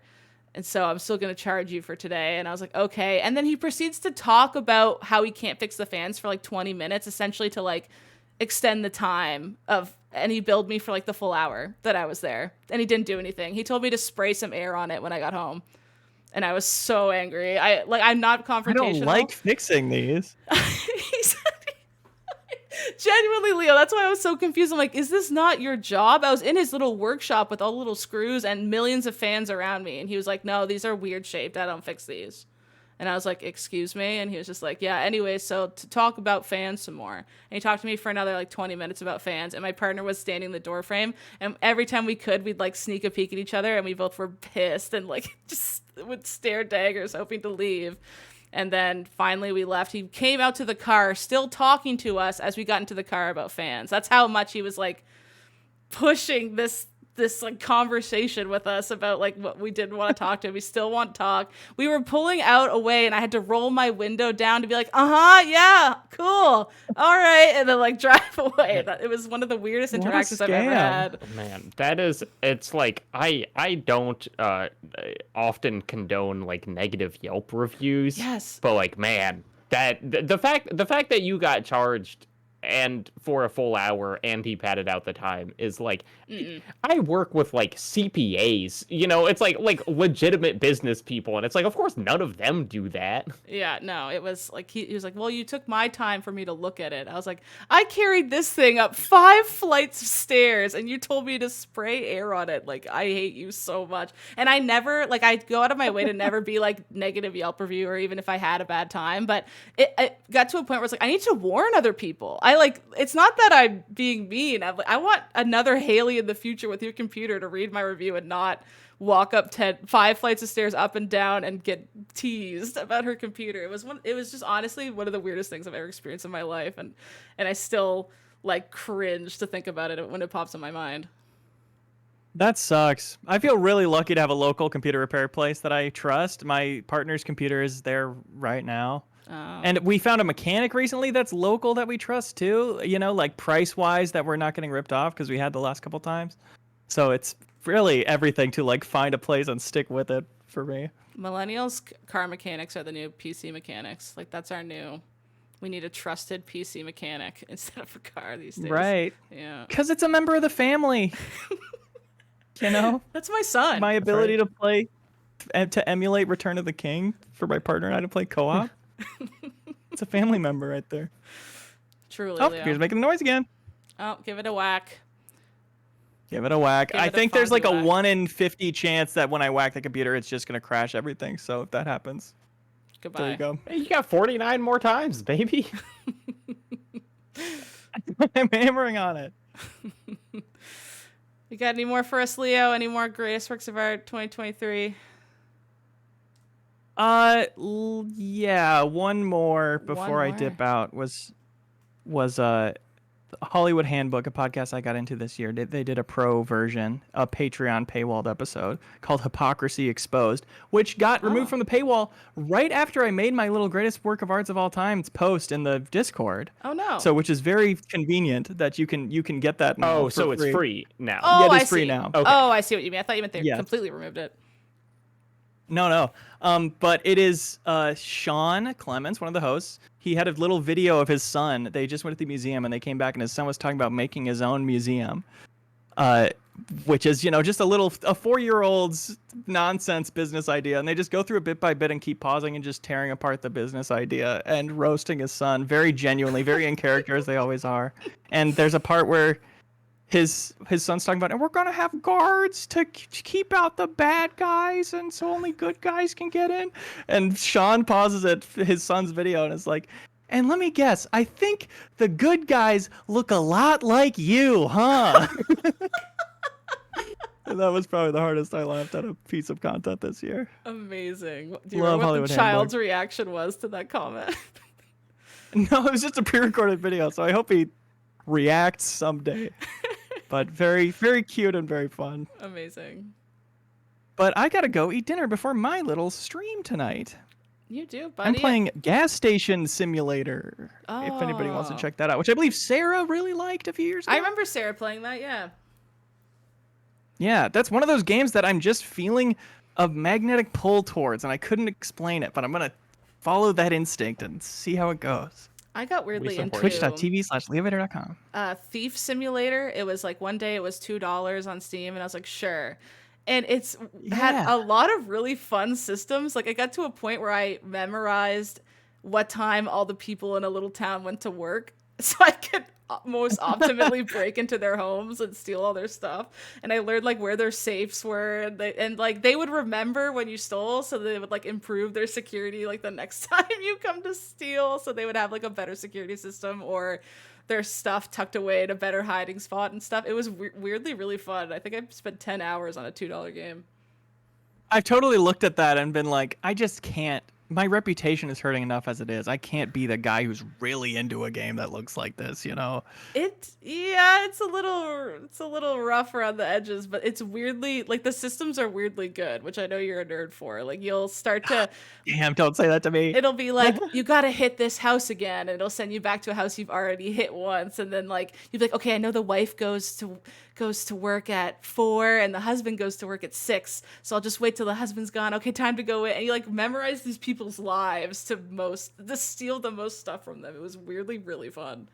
And so I'm still going to charge you for today. And I was like, okay. And then he proceeds to talk about how he can't fix the fans for like 20 minutes, essentially to like extend the time and he billed me for like the full hour that I was there. And he didn't do anything. He told me to spray some air on it when I got home. And I was so angry. I'm not confrontational. I don't like fixing these. Genuinely, Leo, that's why I was so confused. I'm like, is this not your job? I was in his little workshop with all the little screws and millions of fans around me. And he was like, no, these are weird shaped. I don't fix these. And I was like, excuse me? And he was just like, yeah, anyway, so to talk about fans some more. And he talked to me for another like 20 minutes about fans. And my partner was standing in the door frame. And every time we could, we'd like sneak a peek at each other. And we both were pissed and like just would stare daggers hoping to leave. And then finally we left. He came out to the car still talking to us as we got into the car about fans. That's how much he was like pushing this like conversation with us about like what we didn't want to talk to. We still want to talk. We were pulling out away and I had to roll my window down to be like, yeah, cool, all right, and then like drive away. It was one of the weirdest interactions I've ever had. Man, it's like I don't often condone like negative Yelp reviews. Yes. But like, man, that the fact that you got charged and for a full hour, and he padded out the time is like, I work with like CPAs, it's like legitimate business people, and it's like, of course none of them do that. Yeah, no, it was like he was like, well, you took my time for me to look at it. I was like, I carried this thing up 5 flights of stairs and you told me to spray air on it. Like, I hate you so much. And I never, like, I go out of my way to never be like negative Yelp review, or even if I had a bad time. But it got to a point where it's like, I need to warn other people. It's not that I'm being mean. I want another Haley in the future with your computer to read my review and not walk up 5 flights of stairs up and down and get teased about her computer. It was just honestly one of the weirdest things I've ever experienced in my life, and I still like cringe to think about it when it pops in my mind. That sucks. I feel really lucky to have a local computer repair place that I trust. My partner's computer is there right now. Oh. And we found a mechanic recently that's local that we trust too, like price-wise, that we're not getting ripped off because we had the last couple times. So it's really everything to like find a place and stick with it for me. Millennials car mechanics are the new PC mechanics. Like, that's our new, we need a trusted PC mechanic instead of a car these days. Right. Yeah. Because it's a member of the family. That's my son. My ability to play and to emulate Return of the King for my partner and I to play co-op. It's a family member right there. Truly. Oh, Leo. computer's making the noise again. Oh, give it a whack. Give it a whack. Give I it a think there's like a fondue whack. 1 in 50 chance that when I whack the computer, it's just going to crash everything. So if that happens, Goodbye. there you go. Hey, you got 49 more times, baby. I'm hammering on it. You got any more for us, Leo? Any more greatest works of art 2023? Yeah, one more before I more? dip out was Hollywood Handbook, a podcast I got into this year. They did a pro version, a Patreon paywalled episode called Hypocrisy Exposed, which got removed from the paywall right after I made my little greatest work of arts of all times post in the Discord. Oh no. So, which is very convenient that you can get that now. Oh, so for it's free now. Oh, Yeah, it is I free see. now. Okay. Oh, I see what you mean. I thought you meant they Yes. completely removed it. No. But it is Sean Clements, one of the hosts. He had a little video of his son. They just went to the museum and they came back and his son was talking about making his own museum, which is, just a 4-year-old's nonsense business idea. And they just go through it bit by bit and keep pausing and just tearing apart the business idea and roasting his son very genuinely, very in character as they always are. And there's a part where his son's talking about, and we're going to have guards to keep out the bad guys, and so only good guys can get in. And Sean pauses at his son's video and is like, and let me guess, I think the good guys look a lot like you, huh? And that was probably the hardest I laughed at a piece of content this year. Amazing. Do you Love remember what Hollywood the child's reaction was to that comment? No, it was just a pre-recorded video, so I hope he reacts someday. But very, very cute and very fun. Amazing. But I gotta go eat dinner before my little stream tonight. You do, buddy. I'm playing Gas Station Simulator. If anybody wants to Oh. check that out, which I believe Sarah really liked a few years ago. I remember Sarah playing that, yeah. Yeah, that's one of those games that I'm just feeling a magnetic pull towards, and I couldn't explain it, but I'm gonna follow that instinct and see how it goes. I got weirdly into Twitch.tv/leovator.com. Thief Simulator. It was like one day it was $2 on Steam, and I was like, sure. And it's had Yeah. a lot of really fun systems. Like, I got to a point where I memorized what time all the people in a little town went to work, so I could most optimally break into their homes and steal all their stuff. And I learned like where their safes were, and like they would remember when you stole, so they would like improve their security like the next time you come to steal, so they would have like a better security system or their stuff tucked away in a better hiding spot and stuff. It was weirdly really fun. I think I spent 10 hours on a $2 game. I've totally looked at that and been like, I just can't. My reputation is hurting enough as it is. I can't be the guy who's really into a game that looks like this, It's a little rough around the edges, but it's weirdly like the systems are weirdly good, which I know you're a nerd for. Like, you'll start to Damn, don't say that to me. it'll be like, you gotta hit this house again, and it'll send you back to a house you've already hit once, and then like you'll be like, okay, I know the wife goes to work at 4 and the husband goes to work at 6, so I'll just wait till the husband's gone. Okay, time to go in. And you like memorize these people's lives to steal the most stuff from them. It was weirdly really fun.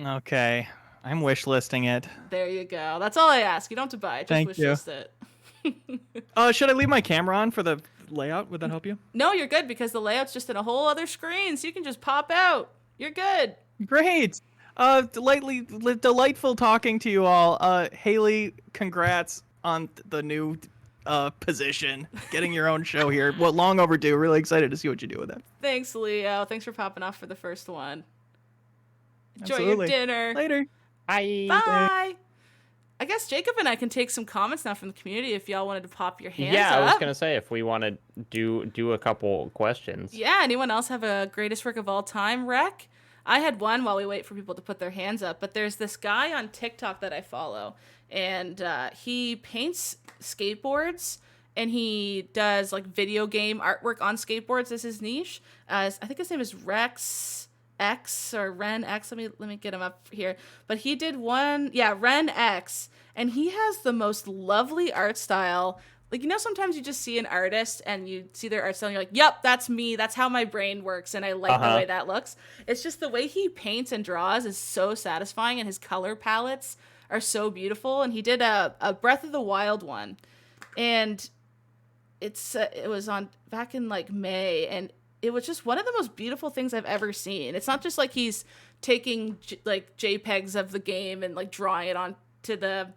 Okay, I'm wish listing it. There you go. That's all I ask. You don't have to buy it. Just Thank wish you. list it. Should I leave my camera on for the layout? Would that help you? No, you're good because the layout's just in a whole other screen, so you can just pop out. You're good. Great. Delightful talking to you all. Haley, congrats on the new position. Getting your own show here. Well, long overdue. Really excited to see what you do with it. Thanks, Leo. Thanks for popping off for the first one. Enjoy Absolutely. your dinner. Later. Bye. Bye. I guess Jacob and I can take some comments now from the community if y'all wanted to pop your hands Yeah, up. I was gonna say if we want to do a couple questions. Yeah, anyone else have a greatest work of all time rec? I had one while we wait for people to put their hands up, but there's this guy on TikTok that I follow, and he paints skateboards, and he does like video game artwork on skateboards as his niche. I think his name is Rex X or Ren X. Let me get him up here. But he did one, yeah, Ren X, and he has the most lovely art style. Like, you know, sometimes you just see an artist and you see their art style and you're like, yep, that's me. That's how my brain works. And I like the way that looks. It's just the way he paints and draws is so satisfying, and his color palettes are so beautiful. And he did a Breath of the Wild one. And it was on back in like May, and it was just one of the most beautiful things I've ever seen. It's not just like he's taking like JPEGs of the game and like drawing it onto the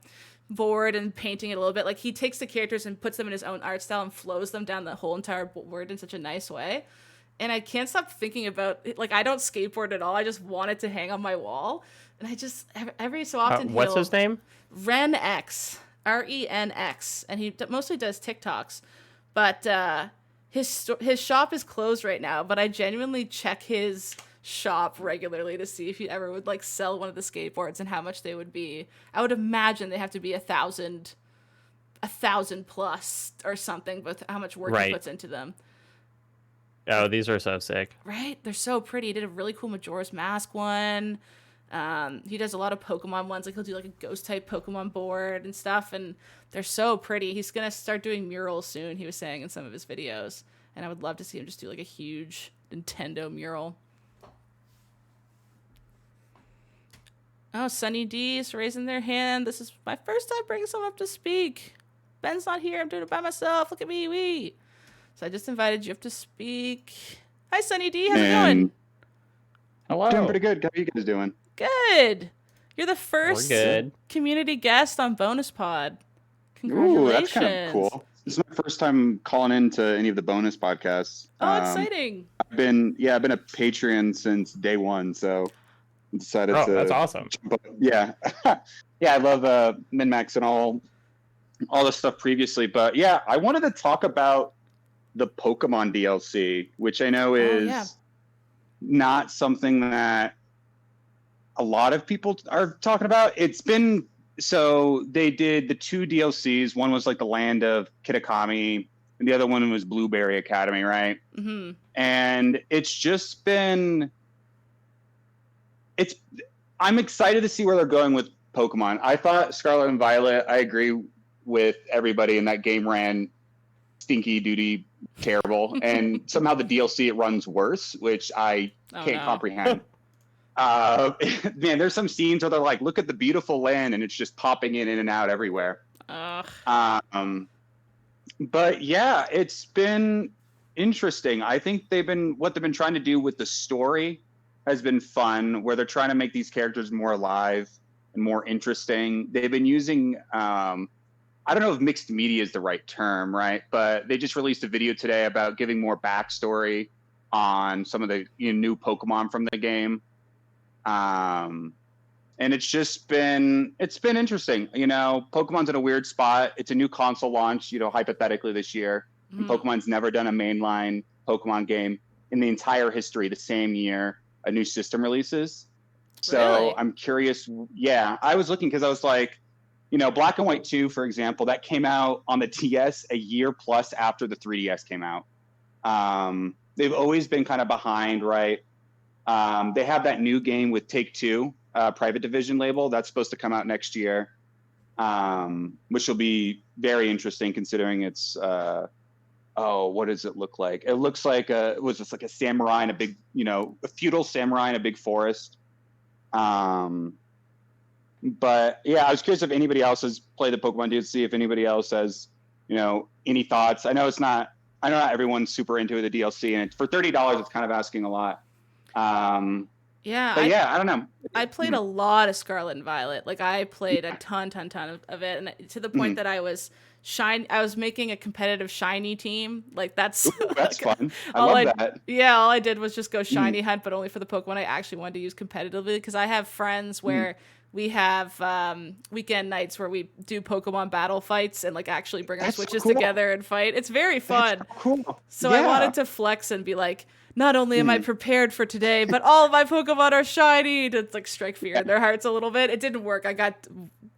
board and painting it a little bit. Like, he takes the characters and puts them in his own art style and flows them down the whole entire board in such a nice way. And I can't stop thinking about it. Like, I don't skateboard at all. I just want it to hang on my wall. And I just, every so often, What's his name? Ren X, RENX, and he mostly does TikToks. But his shop is closed right now, but I genuinely check his shop regularly to see if he ever would like sell one of the skateboards and how much they would be. I would imagine they have to be 1,000 plus or something with how much work he puts into them. Oh, these are so sick. Right? They're so pretty. He did a really cool Majora's Mask one. He does a lot of Pokemon ones. Like, he'll do like a ghost type Pokemon board and stuff, and they're so pretty. He's gonna start doing murals soon, he was saying in some of his videos, and I would love to see him just do like a huge Nintendo mural. Oh, Sunny D's raising their hand. This is my first time bringing someone up to speak. Ben's not here. I'm doing it by myself. Look at me, wee. So I just invited you up to speak. Hi, Sunny D. How's it going? Hello. Doing pretty good. How are you guys doing? Good. You're the first community guest on Bonus Pod. Congratulations. Ooh, that's kind of cool. This is my first time calling into any of the bonus podcasts. Oh, exciting. I've been a Patreon since day one, so I decided to. That's awesome. Yeah. Yeah, I love MinMax and all the stuff previously. But yeah, I wanted to talk about the Pokemon DLC, which I know is not something that a lot of people are talking about. It's been, so they did the 2 DLCs. One was like the Land of Kitakami, and the other one was Blueberry Academy, right? Mm-hmm. And it's just been, I'm excited to see where they're going with Pokemon. I thought Scarlet and Violet, I agree with everybody in that game, ran stinky duty terrible, and somehow the DLC it runs worse, which I can't comprehend. Man, there's some scenes where they're like, look at the beautiful land, and it's just popping in and out everywhere. But yeah, it's been interesting. I think what they've been trying to do with the story has been fun, where they're trying to make these characters more alive and more interesting. They've been using I don't know if mixed media is the right term, right? But they just released a video today about giving more backstory on some of the new Pokemon from the game. And it's been interesting. Pokemon's in a weird spot. It's a new console launch, hypothetically this year. Mm-hmm. And Pokemon's never done a mainline Pokemon game in the entire history the same year a new system releases. So really? I'm curious. Yeah, I was looking because I was like, Black and White 2, for example, that came out on the DS a year plus after the 3DS came out. They've always been kind of behind, right? They have that new game with Take-Two, private division label. That's supposed to come out next year, which will be very interesting considering it's, what does it look like? It looks like it was just like a samurai in a big, a feudal samurai in a big forest. But yeah, I was curious if anybody else has played the Pokemon DLC, if anybody else has, any thoughts. I know not everyone's super into the DLC, and for $30, it's kind of asking a lot. Yeah, But yeah, I don't know. I played a lot of Scarlet and Violet. Like I played a ton of it, and to the point that I was making a competitive shiny team. Like that's Ooh, that's fun. I all love that. Yeah, all I did was just go shiny hunt, but only for the Pokemon I actually wanted to use competitively. Because I have friends where we have weekend nights where we do Pokemon battle fights and like actually bring our That's so Switches cool. together and fight. It's very fun. That's so cool. So Yeah. I wanted to flex and be like, not only am I prepared for today, but all of my Pokemon are shiny, to like strike fear in their hearts a little bit. It didn't work. I got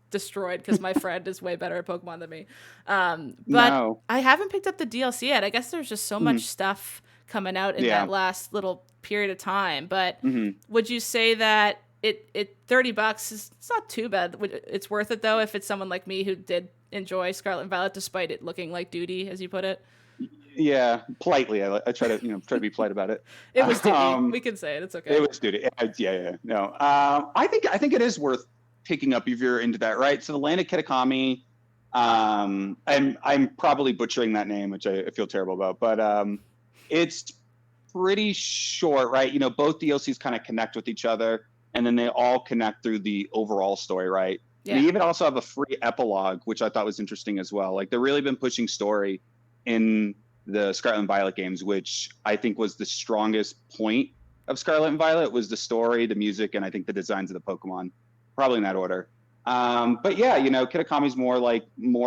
destroyed because my friend is way better at Pokemon than me. But No. I haven't picked up the DLC yet. I guess there's just so much stuff coming out in that last little period of time. But would you say that it $30 is, it's not too bad? It's worth it though if it's someone like me who did enjoy Scarlet and Violet despite it looking like duty, as you put it? Yeah, politely. I try to be polite about it. It was duty. We can say it. It's okay. It was duty. Yeah. No. I think it is worth picking up if you're into that, right? So the Land of Kitakami. I'm probably butchering that name, which I feel terrible about, but it's pretty short, right? Both DLCs kind of connect with each other, and then they all connect through the overall story, right? Yeah. They even also have a free epilogue, which I thought was interesting as well. Like they've really been pushing story in the Scarlet and Violet games, which I think was the strongest point of Scarlet and Violet, was the story, the music, and I think the designs of the Pokemon, probably in that order. But yeah, Kitakami's more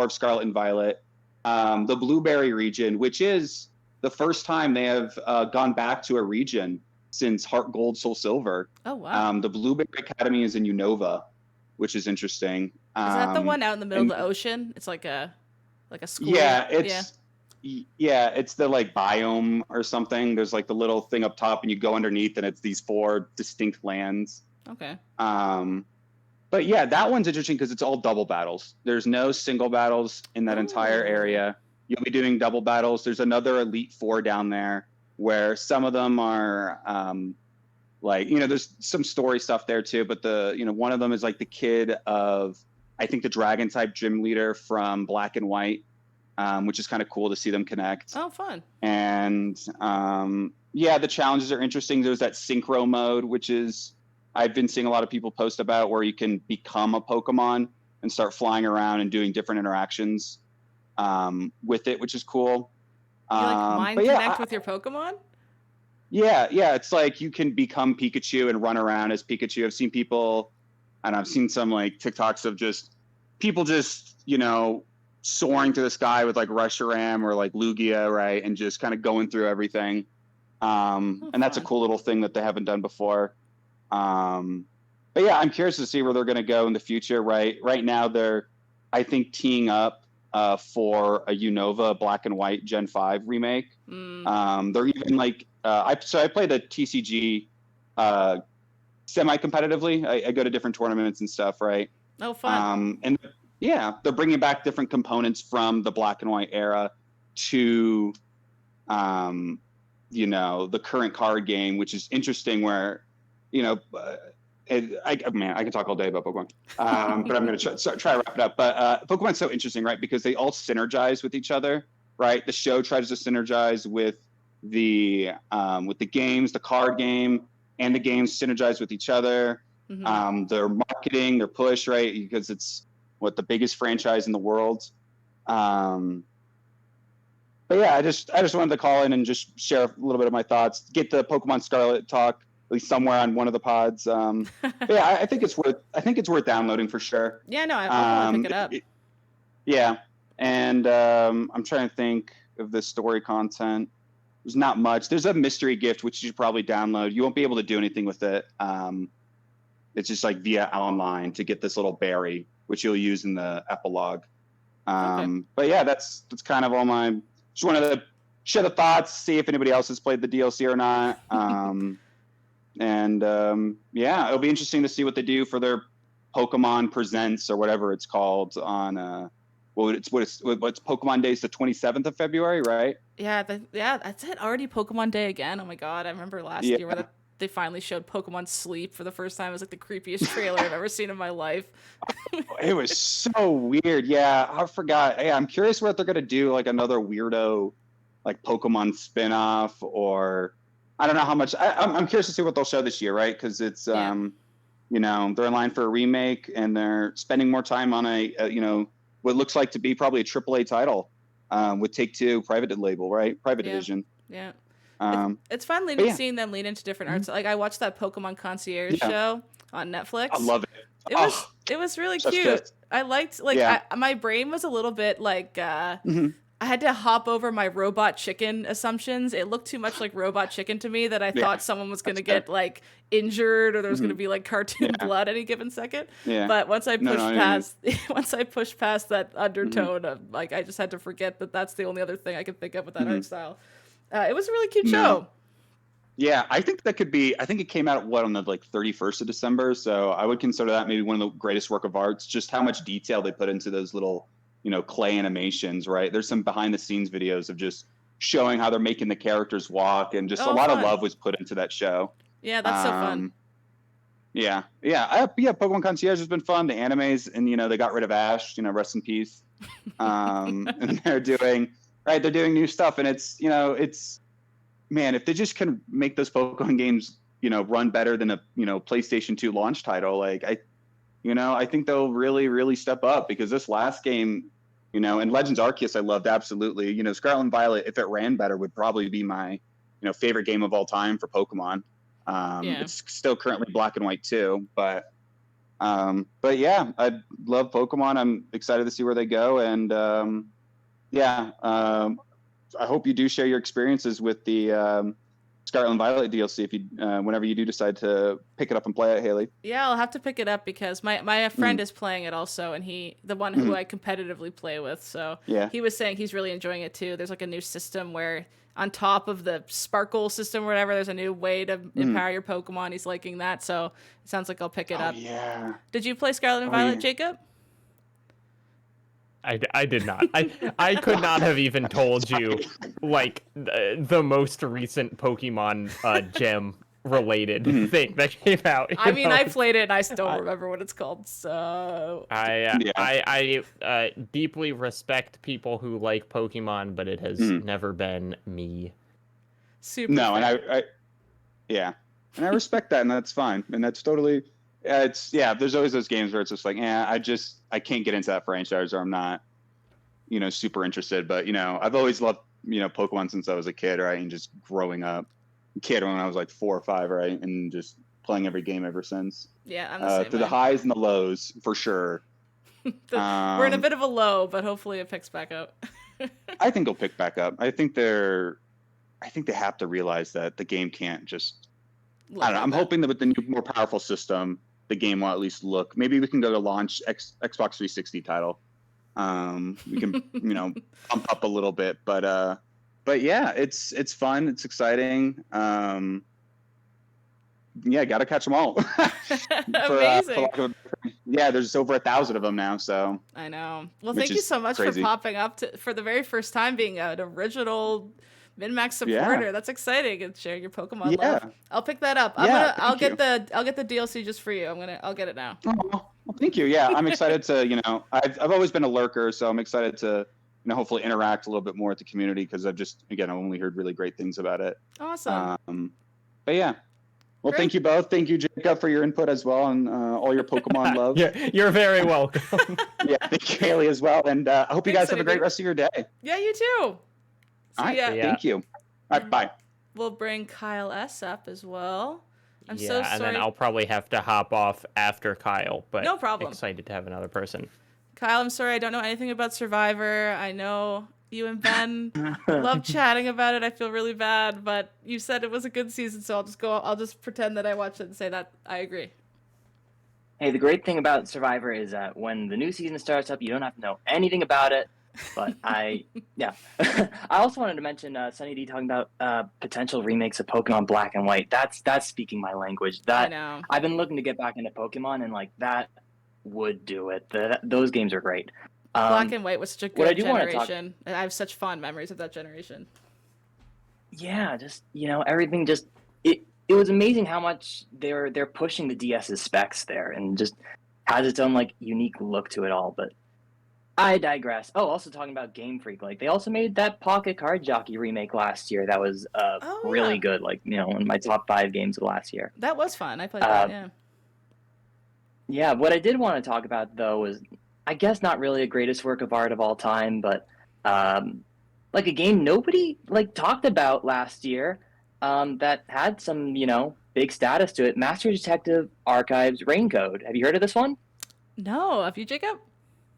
of Scarlet and Violet. The Blueberry region, which is the first time they have gone back to a region since Heart Gold, Soul Silver. Oh wow! The Blueberry Academy is in Unova, which is interesting. Is that the one out in the middle of the ocean? It's like a school. Yeah, it's the like biome or something. There's like the little thing up top, and you go underneath, and it's these 4 distinct lands. Okay. But yeah, that one's interesting because it's all double battles. There's no single battles in that entire area. You'll be doing double battles. There's another Elite Four down there where some of them are there's some story stuff there too. But one of them is like the kid of, I think, the Dragon type gym leader from Black and White, which is kind of cool to see them connect. Oh, fun. And the challenges are interesting. There's that synchro mode, which is, I've been seeing a lot of people post about, where you can become a Pokemon and start flying around and doing different interactions with it, which is cool. You mind connect with your Pokemon? Yeah. It's like you can become Pikachu and run around as Pikachu. I've seen people, and I've seen some like TikToks of just people soaring through the sky with like Reshiram or like Lugia, right? And just kind of going through everything. And that's a cool little thing that they haven't done before. But yeah, I'm curious to see where they're going to go in the future, right? Right now, they're, I think, teeing up for a Unova Black and White Gen 5 remake. They're even like, I play the TCG semi-competitively. I go to different tournaments and stuff, right? Oh, fun. And yeah, they're bringing back different components from the Black and White era to, the current card game, which is interesting where, I can talk all day about Pokemon, but I'm going to try to wrap it up. But Pokemon's so interesting, right? Because they all synergize with each other, right? The show tries to synergize with the games, the card game, and the games synergize with each other. Their marketing, their push, right? Because it's the biggest franchise in the world. But yeah, I just wanted to call in and just share a little bit of my thoughts, get the Pokemon Scarlet talk at least somewhere on one of the pods. But yeah, I think it's worth downloading for sure. Yeah, no, I'll pick it up. Yeah, and I'm trying to think of the story content. There's not much. There's a mystery gift which you should probably download. You won't be able to do anything with it. It's just like via online to get this little berry, which you'll use in the epilogue. But yeah, that's kind of all my. Just wanted to share the thoughts, see if anybody else has played the DLC or not. Yeah, it'll be interesting to see what they do for their Pokemon Presents or whatever it's called on what's Pokemon Day is the 27th of February, right? Yeah, that's it. Already Pokemon Day again. Oh my god, I remember last year they finally showed Pokemon Sleep for the first time. It was like the creepiest trailer I've ever seen in my life. It was so weird. Yeah, I forgot. Hey, I'm curious what they're gonna do, like another weirdo, like Pokemon spinoff, or I don't know how much. I'm curious to see what they'll show this year, right? Because it's Yeah. you know, they're in line for a remake, and they're spending more time on a you know, what looks like to be probably a AAA title, with Take-Two private label, right? Private Yeah. division. Yeah. Um, It's fun but yeah. seeing them lean into different arts. Like I watched that Pokemon Concierge Yeah. show on Netflix. I love it. It was really Chef's cute. kiss. I liked Yeah. my brain was a little bit like Mhm. I had to hop over my Robot Chicken assumptions. It looked too much like Robot Chicken to me that I Yeah, thought someone was going to that's get like injured or there was going to Mhm. be like cartoon Yeah. blood any given second. Yeah. But once I No, pushed no, past once I pushed past that Mm-hmm. undertone of like I just had to forget that that's the only other thing I could think of with that Mhm. art style. It was a really cute No. show. Yeah, I think that could be. I think it came out on the like 31st of December, so I would consider that maybe one of the greatest work of arts. Just how much detail they put into those little, you know, clay animations. Right, there's some behind the scenes videos of just showing how they're making the characters walk, and just a Oh, lot fun. of love was put into that show. Yeah, that's so fun. Yeah, Pokemon Concierge has been fun. The animes, and you know, they got rid of Ash. You know, rest in peace. And they're doing new stuff, and it's, you know, it's, man, if they just can make those Pokemon games, you know, run better than a, you know, PlayStation 2 launch title, like I think they'll really, really step up, because this last game, you know, and Legends Arceus I loved absolutely. You know, Scarlet and Violet, if it ran better, would probably be my, you know, favorite game of all time for Pokemon. Yeah. It's still currently Black and White too, but yeah, I love Pokemon. I'm excited to see where they go, and I hope you do share your experiences with the Scarlet and Violet DLC if you, whenever you do decide to pick it up and play it, Haley. Yeah, I'll have to pick it up because my friend is playing it also, and the one who I competitively play with. So Yeah. he was saying he's really enjoying it too. There's like a new system where on top of the Sparkle system or whatever, there's a new way to empower your Pokemon. He's liking that, so it sounds like I'll pick it up. Yeah. Did you play Scarlet and Oh, Violet, yeah. Jacob? I did not. I could not have even told you like the most recent Pokemon gem related thing that came out. you I mean, know? I played it and I still don't remember what it's called. So I deeply respect people who like Pokemon, but it has never been me. super. No, fair. and and I respect that, and that's fine, and that's totally. There's always those games where it's just like, I can't get into that franchise, or I'm not, you know, super interested. But you know, I've always loved, you know, Pokemon since I was a kid, right, and just growing up, when I was like 4 or 5, right, and just playing every game ever since. Yeah, I'm the same Through the way. highs and the lows, for sure. We're in a bit of a low, but hopefully it picks back up. I think it'll pick back up. I think they have to realize that the game can't just. I don't know. I'm hoping that with the new, more powerful system, the game will at least look. Maybe we can go to launch Xbox 360 title. We can, you know, pump up a little bit, but yeah, it's fun. It's exciting. Yeah, got to catch them all. Amazing. Yeah, there's over 1,000 of them now. So I know. Well, Which thank you is so much crazy. for popping up for the very first time, being an original Min-Max supporter. Yeah. That's exciting, and sharing your Pokemon Yeah. love. I'll pick that up. I'll get the DLC just for you. I'll get it now. Oh, well, thank you. Yeah, I'm excited to, you know, I've always been a lurker, so I'm excited to, you know, hopefully interact a little bit more with the community, because I've only heard really great things about it. Awesome. But yeah. Well, Great. thank you both. Thank you, Jacob, for your input as well, and all your Pokemon love. You're very welcome. Yeah, thank you, Haley, as well. And I hope you Thanks, guys have a great David. rest of your day. Yeah, you too. All right, yeah, thank you. All right, bye. we'll bring Kyle S up as well. I'm yeah, so and sorry. then I'll probably have to hop off after Kyle, but No problem. excited to have another person. Kyle, I'm sorry I don't know anything about Survivor. I know you and Ben love chatting about it. I feel really bad, but you said it was a good season, so I'll just pretend that I watched it and say that I agree. Hey, the great thing about Survivor is that when the new season starts up, you don't have to know anything about it. But I also wanted to mention Sunny D talking about potential remakes of Pokemon Black and White. That's speaking my language. I know. I've been looking to get back into Pokemon, and like that would do it. Those games are great. Black and White was such a what I good do wanna talk- generation. I have such fond memories of that generation. Yeah, just, you know, everything just it was amazing how much they're pushing the DS's specs there, and just has its own like unique look to it all. But I digress. Oh, also talking about Game Freak, like they also made that Pocket Card Jockey remake last year. That was Oh, really yeah. good. Like, you know, one of my top 5 games of last year. That was fun. I played Uh, that. Yeah. Yeah, what I did want to talk about though was, I guess not really a greatest work of art of all time, but like a game nobody like talked about last year, that had some, you know, big status to it. Master Detective Archives Raincode. Have you heard of this one? No, have you, Jacob?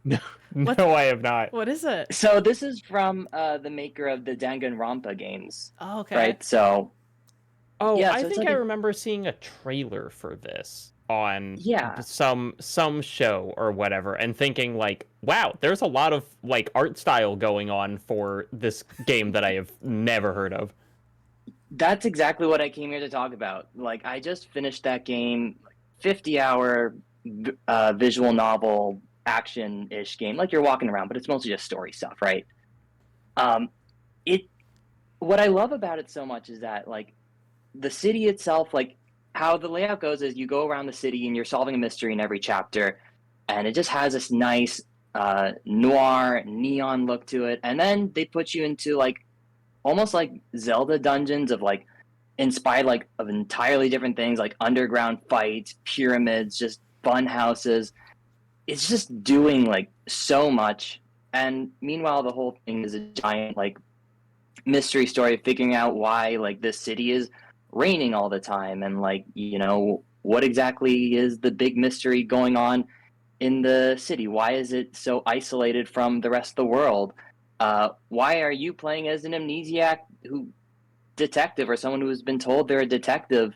No, What- no, I have not. What is it? So this is from the maker of the Danganronpa games, Oh, okay. right? So Oh, Yeah, I so it's think like I a- remember seeing a trailer for this on Yeah. some show or whatever, and thinking like, wow, there's a lot of like art style going on for this game that I have never heard of. That's exactly what I came here to talk about. Like, I just finished that game, 50-hour visual novel action-ish game. Like, you're walking around, but it's mostly just story stuff, right? Um, it. What I love about it so much is that, like, the city itself, like, how the layout goes is you go around the city and you're solving a mystery in every chapter, and it just has this nice noir neon look to it. And then they put you into, like, almost like Zelda dungeons of like inspired like of entirely different things, like underground fights, pyramids, just fun houses. It's just doing like so much. And meanwhile, the whole thing is a giant like mystery story of figuring out why like this city is raining all the time, and like, you know, what exactly is the big mystery going on in the city? Why is it so isolated from the rest of the world? Why are you playing as an amnesiac detective, or someone who has been told they're a detective,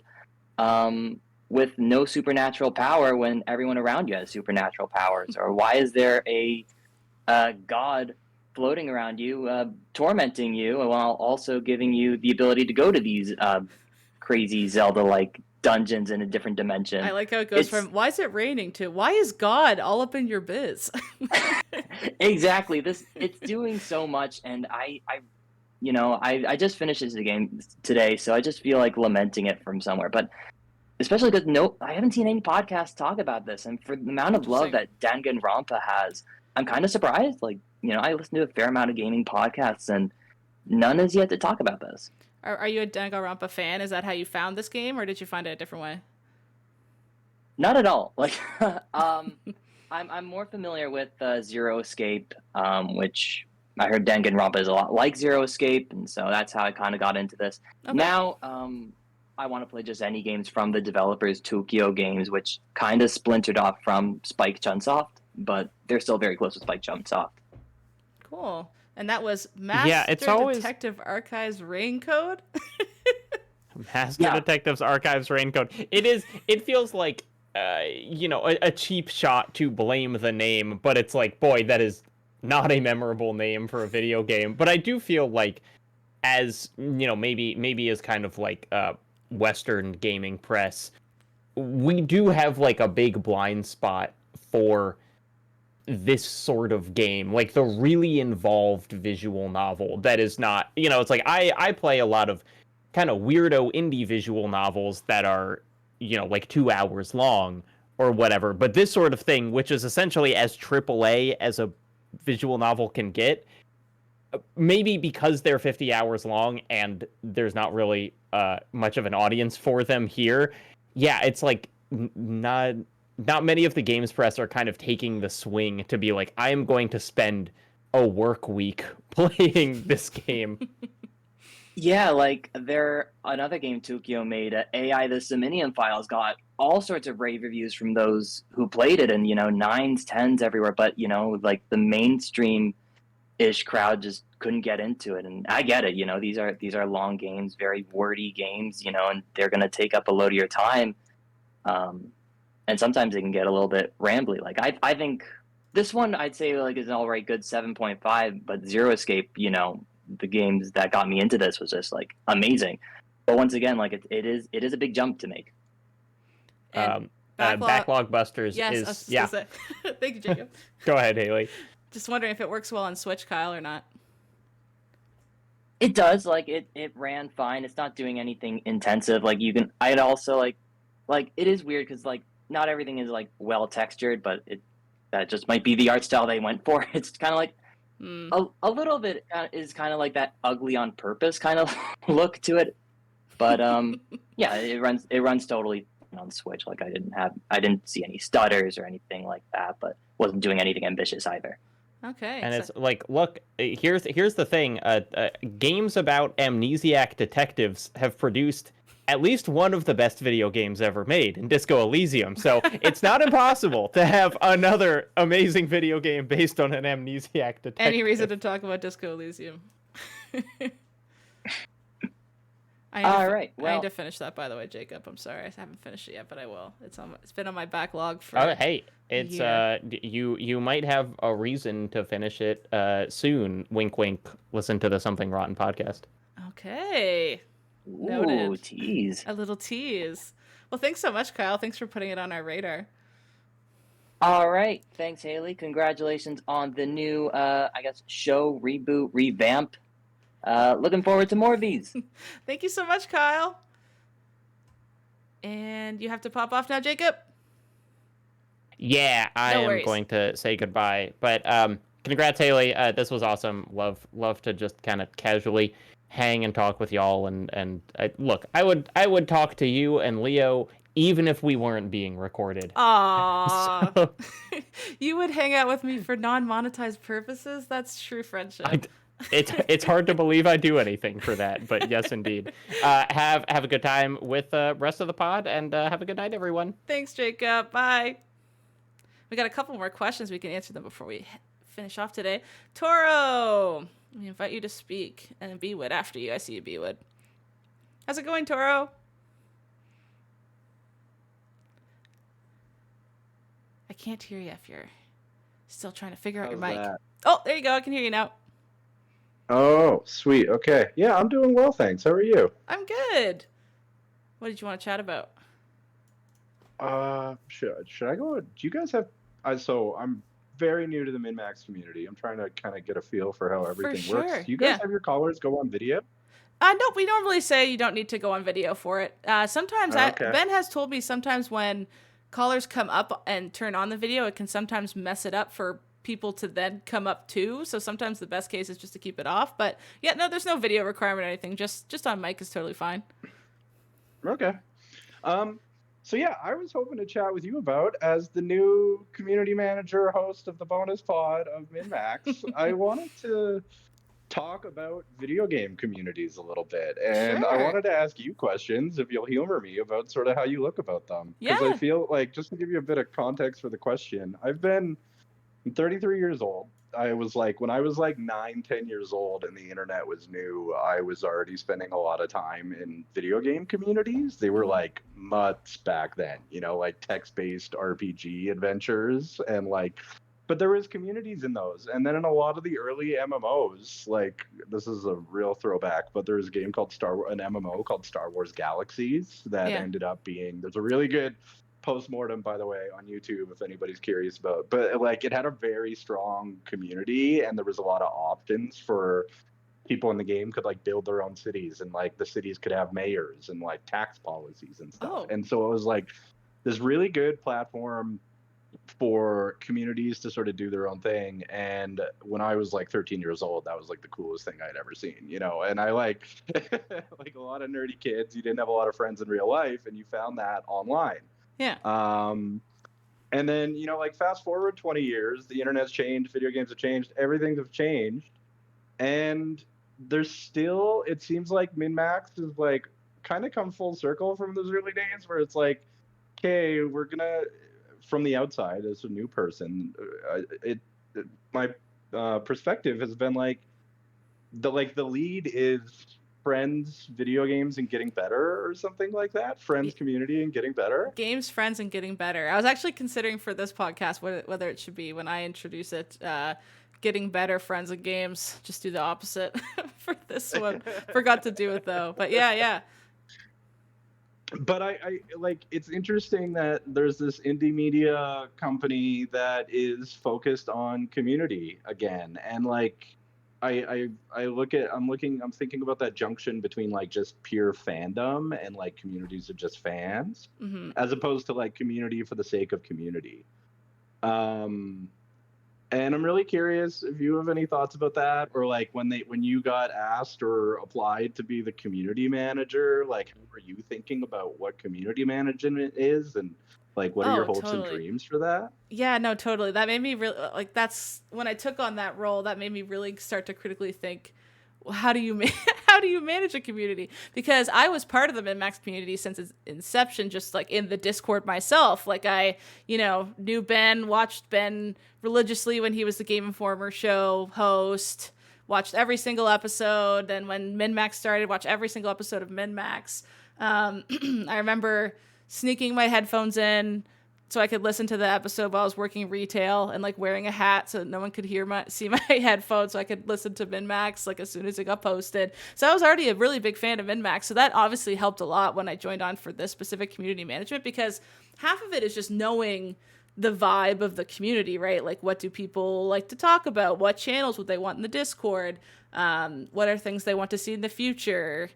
with no supernatural power when everyone around you has supernatural powers? Or why is there a god floating around you, tormenting you, while also giving you the ability to go to these crazy Zelda-like dungeons in a different dimension? I like how it goes It's- from why is it raining to why is God all up in your biz? Exactly. It's doing so much, and I just finished the game today, so I just feel like lamenting it from somewhere. But especially because I haven't seen any podcasts talk about this, and for the amount of love that Danganronpa has, I'm kind of surprised. Like, you know, I listen to a fair amount of gaming podcasts, and none has yet to talk about this. Are you a Danganronpa fan? Is that how you found this game, or did you find it a different way? Not at all. Like, I'm more familiar with Zero Escape, which I heard Danganronpa is a lot like Zero Escape, and so that's how I kind of got into this. Okay. Now, I want to play just any games from the developers Tokyo Games, which kind of splintered off from Spike Chunsoft, but they're still very close with Spike Chunsoft. Cool. And that was Master Yeah, it's always- Detective Archives Raincode. Master Yeah. Detectives Archives Raincoat. It feels like a cheap shot to blame the name, but it's like, boy, that is not a memorable name for a video game. But I do feel like, as maybe as kind of like Western gaming press, we do have like a big blind spot for this sort of game, like the really involved visual novel that is not, it's like I play a lot of kind of weirdo indie visual novels that are, like 2 hours long or whatever. But this sort of thing, which is essentially as AAA as a visual novel can get, maybe because they're 50 hours long and there's not really much of an audience for them here. Yeah, it's like not many of the games press are kind of taking the swing to be like, I am going to spend a work week playing this game. Yeah, like another game Tokyo made, AI the Siminian Files, got all sorts of rave reviews from those who played it, and 9s, 10s everywhere, but like the mainstream ish crowd just couldn't get into it. And I get it, these are long games, very wordy games, and they're gonna take up a load of your time. And sometimes they can get a little bit rambly. Like I think this one I'd say like is an alright good 7.5, but Zero Escape, the games that got me into this was just like amazing. But once again, like it is a big jump to make. And Backlog Busters yes, I is was yeah. just gonna say. Thank you, Jacob. Go ahead, Haley. Just wondering if it works well on Switch, Kyle, or not. It does, like it ran fine. It's not doing anything intensive. Like you can, I'd also like it is weird because like not everything is like well textured, but that just might be the art style they went for. It's kind of like Hmm. a little bit is kind of like that ugly on purpose kind of look to it. But yeah, it runs totally on Switch. Like I didn't see any stutters or anything like that, but wasn't doing anything ambitious either. Okay. And so- it's like, look, here's the thing. Games about amnesiac detectives have produced at least one of the best video games ever made in Disco Elysium. So it's not impossible to have another amazing video game based on an amnesiac detective. Any reason to talk about Disco Elysium? All right, I well- need to finish that, by the way, Jacob. I'm sorry, I haven't finished it yet, but I will. It's been on my backlog for. Oh, hey, it's Yeah. you might have a reason to finish it soon. Wink, wink. Listen to the Something Rotten podcast. Okay, Ooh, Noted. tease. a little tease. Well, thanks so much, Kyle. Thanks for putting it on our radar. All right, thanks, Haley. Congratulations on the new, I guess, show reboot revamp. Looking forward to more of these. Thank you so much, Kyle. And you have to pop off now, Jacob. Yeah, I No am worries. going to say goodbye. But congrats, Haley. This was awesome. Love to just kind of casually hang and talk with y'all. And look, I would talk to you and Leo even if we weren't being recorded. Aww. So, You would hang out with me for non-monetized purposes? That's true friendship. it's hard to believe I do anything for that, but yes, indeed. Have a good time with the rest of the pod, and have a good night, everyone. Thanks, Jacob. Bye. We got a couple more questions. We can answer them before we finish off today. Toro, we invite you to speak, and Beewood after you. I see you, Beewood. How's it going, Toro? I can't hear you if you're still trying to figure out your How's mic. that? Oh, there you go. I can hear you now. Oh, sweet. Okay. Yeah, I'm doing well, thanks. How are you? I'm good. What did you want to chat about? Should I go? Do you guys have? So I'm very new to the MinMax community. I'm trying to kind of get a feel for how everything sure, works. Do you guys yeah. have your callers go on video? No, we normally say you don't need to go on video for it. Sometimes Okay. Ben has told me sometimes when callers come up and turn on the video, it can sometimes mess it up for people to then come up too. So sometimes the best case is just to keep it off. But yeah, no, there's no video requirement or anything. Just on mic is totally fine. Okay. So yeah, I was hoping to chat with you about, as the new community manager host of the bonus pod of MinMax, I wanted to talk about video game communities a little bit. And I Sure. wanted to ask you questions, if you'll humor me, about sort of how you look about them. Because Yeah. I feel like, just to give you a bit of context for the question, I'm 33 years old. I was like, when I was like 9, 10 years old and the internet was new, I was already spending a lot of time in video game communities. They were like mutts back then, like text-based RPG adventures, and like, but there was communities in those. And then in a lot of the early MMOs, like, this is a real throwback, but there was a game called an MMO called Star Wars Galaxies that Yeah. ended up being, there's a really good postmortem, by the way, on YouTube if anybody's curious about, but like, it had a very strong community, and there was a lot of options for people in the game could like build their own cities, and like the cities could have mayors and like tax policies and stuff. Oh. And so it was like this really good platform for communities to sort of do their own thing. And when I was like 13 years old, that was like the coolest thing I'd ever seen, and I like like a lot of nerdy kids, you didn't have a lot of friends in real life, and you found that online. Yeah. And then, like, fast forward 20 years, the internet's changed, video games have changed, everything have changed. And there's still, it seems like MinMax is like kind of come full circle from those early days where it's like, okay, we're gonna, from the outside as a new person, my perspective has been like the lead is friends, video games, and getting better, or something like that. Friends, community, and getting better. Games, friends, and getting better. I was actually considering for this podcast whether it should be, when I introduce it, getting better, friends, and games. Just do the opposite for this one. Forgot to do it though. But yeah. But I like, it's interesting that there's this indie media company that is focused on community again, and like, I'm thinking about that junction between like just pure fandom and like communities of just fans, Hmm. as opposed to like community for the sake of community. Um, and I'm really curious if you have any thoughts about that, or like when you got asked or applied to be the community manager, like how were you thinking about what community management is, and like what are your Oh, hopes and totally. dreams for that? Yeah, no, totally. That made me really like that's when I took on that role, that made me really start to critically think, well, how do you how do you manage a community? Because I was part of the MinMax community since its inception, just like in the Discord myself. Like I, knew Ben, watched Ben religiously when he was the Game Informer show host, watched every single episode. Then when MinMax started, watched every single episode of MinMax. I remember sneaking my headphones in so I could listen to the episode while I was working retail and like wearing a hat so that no one could see my headphones, so I could listen to MinMax like as soon as it got posted. So I was already a really big fan of MinMax. So that obviously helped a lot when I joined on for this specific community management, because half of it is just knowing the vibe of the community, right? Like what do people like to talk about? What channels would they want in the Discord? What are things they want to see in the future?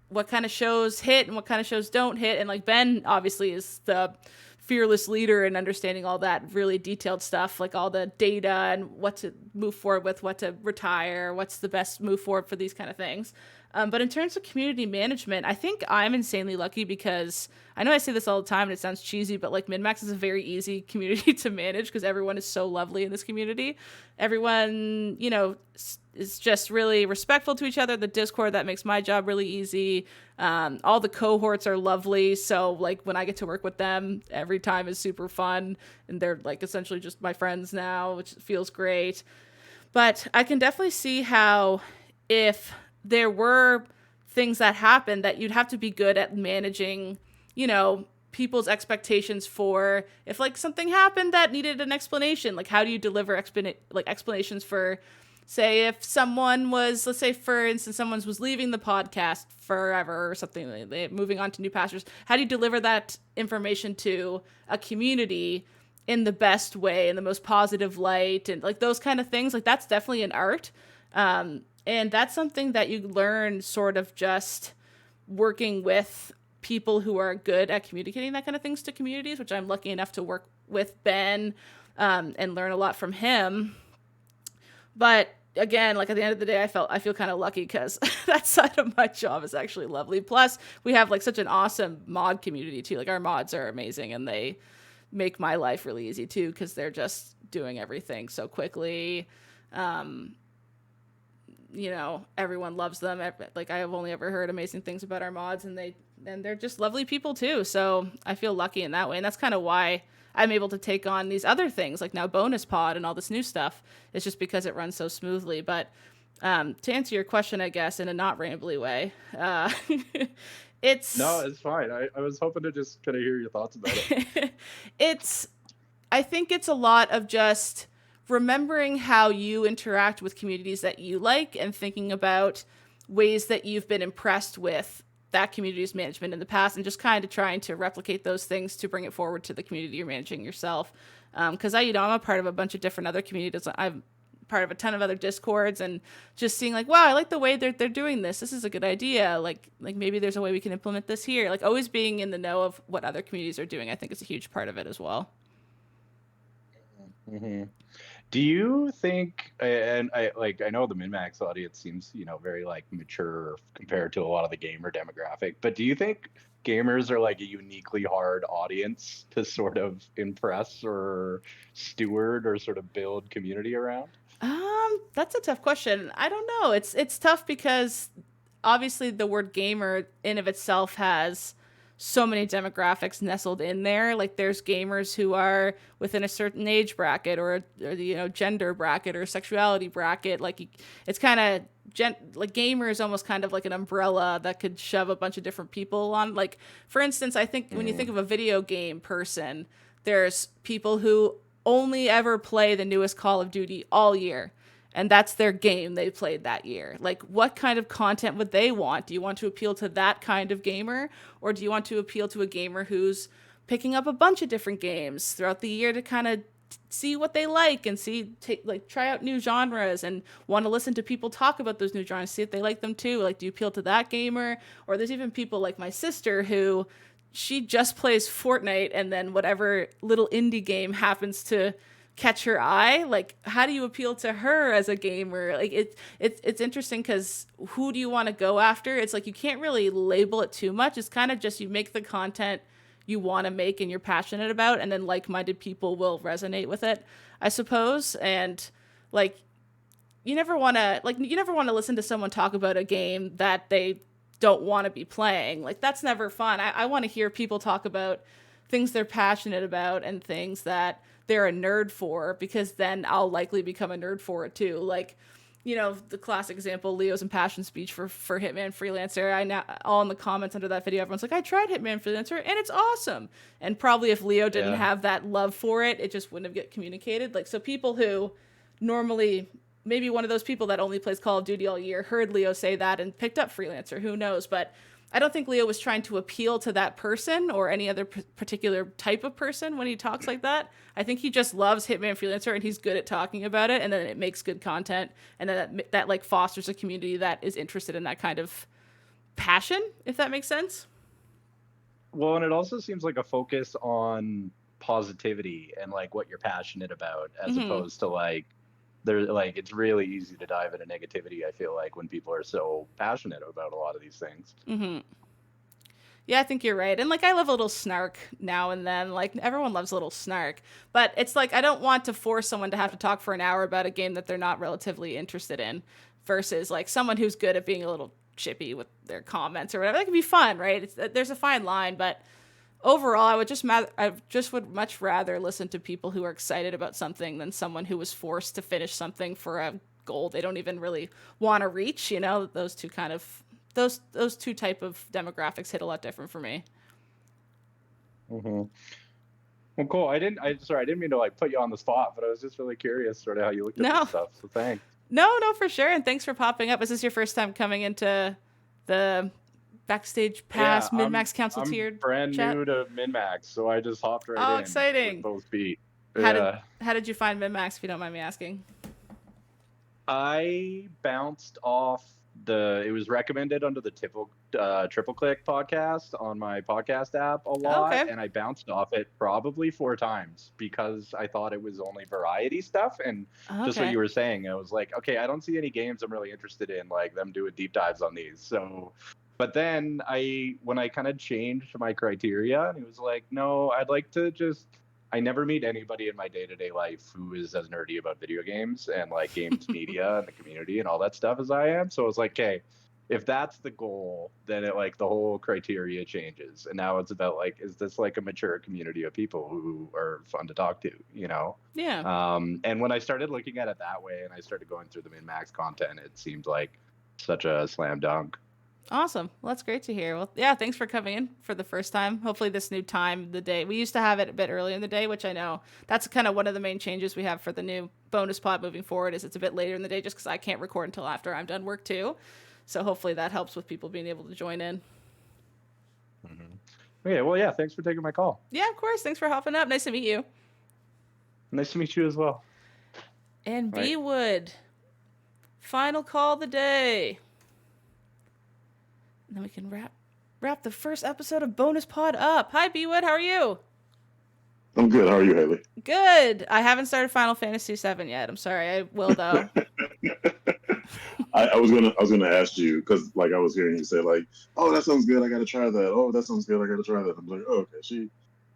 What kind of shows hit and what kind of shows don't hit? And like Ben obviously is the fearless leader in understanding all that really detailed stuff, like all the data and what to move forward with, what to retire, what's the best move forward for these kind of things. But in terms of community management, I think I'm insanely lucky because I know I say this all the time and it sounds cheesy, but like MinMax is a very easy community to manage because everyone is so lovely in this community. Everyone, is just really respectful to each other. The Discord, that makes my job really easy. All the cohorts are lovely. So like when I get to work with them, every time is super fun. And they're like essentially just my friends now, which feels great. But I can definitely see how if there were things that happened that you'd have to be good at managing, people's expectations for if like something happened that needed an explanation, like how do you deliver explanations for, say, if someone was, let's say for instance, someone was leaving the podcast forever or something, like moving on to new pastures, how do you deliver that information to a community in the best way, in the most positive light, and like those kind of things? Like that's definitely an art. And that's something that you learn sort of just working with people who are good at communicating that kind of things to communities, which I'm lucky enough to work with Ben and learn a lot from him. But again, like at the end of the day, I feel kind of lucky because that side of my job is actually lovely. Plus, we have like such an awesome mod community too. Like our mods are amazing and they make my life really easy too because they're just doing everything so quickly. Everyone loves them. Like I have only ever heard amazing things about our mods, and they're just lovely people too. So I feel lucky in that way, and that's kind of why I'm able to take on these other things, like now Bonus Pod and all this new stuff. It's just because it runs so smoothly. But to answer your question, I guess in a not rambly way, it's No, it's fine. I was hoping to just kind of hear your thoughts about it. I think it's a lot of just remembering how you interact with communities that you like and thinking about ways that you've been impressed with that community's management in the past and just kind of trying to replicate those things to bring it forward to the community you're managing yourself. Because I'm a part of a bunch of different other communities. I'm part of a ton of other Discords, and just seeing like, wow, I like the way they're doing this. This is a good idea. Like maybe there's a way we can implement this here. Like always being in the know of what other communities are doing, I think is a huge part of it as well. Mm-hmm. Do you think, and I know the MinMax audience seems, very like mature compared to a lot of the gamer demographic, but do you think gamers are like a uniquely hard audience to sort of impress or steward or sort of build community around? That's a tough question. I don't know. It's tough because obviously the word gamer in of itself has so many demographics nestled in there. Like there's gamers who are within a certain age bracket or gender bracket or sexuality bracket. Like it's kind of like gamer is almost kind of like an umbrella that could shove a bunch of different people on. Like for instance, I think when you think of a video game person, there's people who only ever play the newest Call of Duty all year. And that's their game they played that year. Like, what kind of content would they want? Do you want to appeal to that kind of gamer? Or do you want to appeal to a gamer who's picking up a bunch of different games throughout the year to kind of see what they like and try out new genres and want to listen to people talk about those new genres, see if they like them too. Like, do you appeal to that gamer? Or there's even people like my sister who she just plays Fortnite, and then whatever little indie game happens to catch her eye. Like, how do you appeal to her as a gamer? Like, it's interesting because who do you want to go after? It's like you can't really label it too much. It's kind of just you make the content you want to make and you're passionate about, and then like-minded people will resonate with it, I suppose. And like, you never want to listen to someone talk about a game that they don't want to be playing. Like, that's never fun. I want to hear people talk about things they're passionate about and things that they're a nerd for, because then I'll likely become a nerd for it too. Like, you know, the classic example, Leo's impassioned speech for Hitman Freelancer. I now, all in the comments under that video, everyone's like, I tried Hitman Freelancer and it's awesome. And probably if Leo didn't have that love for it, it just wouldn't have get communicated. Like, so people who normally, maybe one of those people that only plays Call of Duty all year heard Leo say that and picked up Freelancer. Who knows? But I don't think Leo was trying to appeal to that person or any other particular type of person when he talks like that. I think he just loves Hitman Freelancer and he's good at talking about it, and then it makes good content, and then that like fosters a community that is interested in that kind of passion, if that makes sense. Well, and it also seems like a focus on positivity and like what you're passionate about, as opposed to like it's really easy to dive into negativity, I feel like, when people are so passionate about a lot of these things. Yeah, I think you're right. And like, I love a little snark now and then. Like, everyone loves a little snark. But it's like, I don't want to force someone to have to talk for an hour about a game that they're not relatively interested in, versus like someone who's good at being a little chippy with their comments or whatever. That can be fun, right? There's a fine line, but overall, I would much rather listen to people who are excited about something than someone who was forced to finish something for a goal they don't even really want to reach. You know, those two type of demographics hit a lot different for me. Well, cool. I didn't mean to like put you on the spot, but I was just really curious sort of how you looked at this stuff. So thanks. No, for sure. And thanks for popping up. Is this your first time coming into the Backstage Pass Min-Max Council tiered I'm brand chat? new to Min-Max, so I just hopped right in. Oh, exciting. With both feet. How did you find Min-Max, if you don't mind me asking? I bounced off it was recommended under the Triple Click podcast on my podcast app a lot, and I bounced off it probably 4 times because I thought it was only variety stuff, and just what you were saying, I was like, okay, I don't see any games I'm really interested in, like them doing deep dives on these. So, but then when I kind of changed my criteria, and it was like, no, I'd like to I never meet anybody in my day-to-day life who is as nerdy about video games and like games media and the community and all that stuff as I am. So I was like, okay, if that's the goal, then it like the whole criteria changes. And now it's about like, is this like a mature community of people who are fun to talk to, you know? Yeah. And when I started looking at it that way and I started going through the Min-Max content, it seemed like such a slam dunk. Awesome. Well, that's great to hear. Well, yeah, thanks for coming in for the first time. Hopefully this new time of the day. We used to have it a bit earlier in the day, which I know that's kind of one of the main changes we have for the new bonus pod moving forward, is it's a bit later in the day just because I can't record until after I'm done work too. So hopefully that helps with people being able to join in. Okay, well, yeah, thanks for taking my call. Yeah, of course. Thanks for hopping up. Nice to meet you. Nice to meet you as well. And B Wood, final call of the day. And then we can wrap the first episode of Bonus Pod up. Hi, B-Wood. How are you? I'm good. How are you, Haley? Good. I haven't started Final Fantasy VII yet. I'm sorry. I will, though. I was gonna ask you because like I was hearing you say like, oh, that sounds good. I gotta try that. Oh, that sounds good. I gotta try that. I'm like, oh, okay.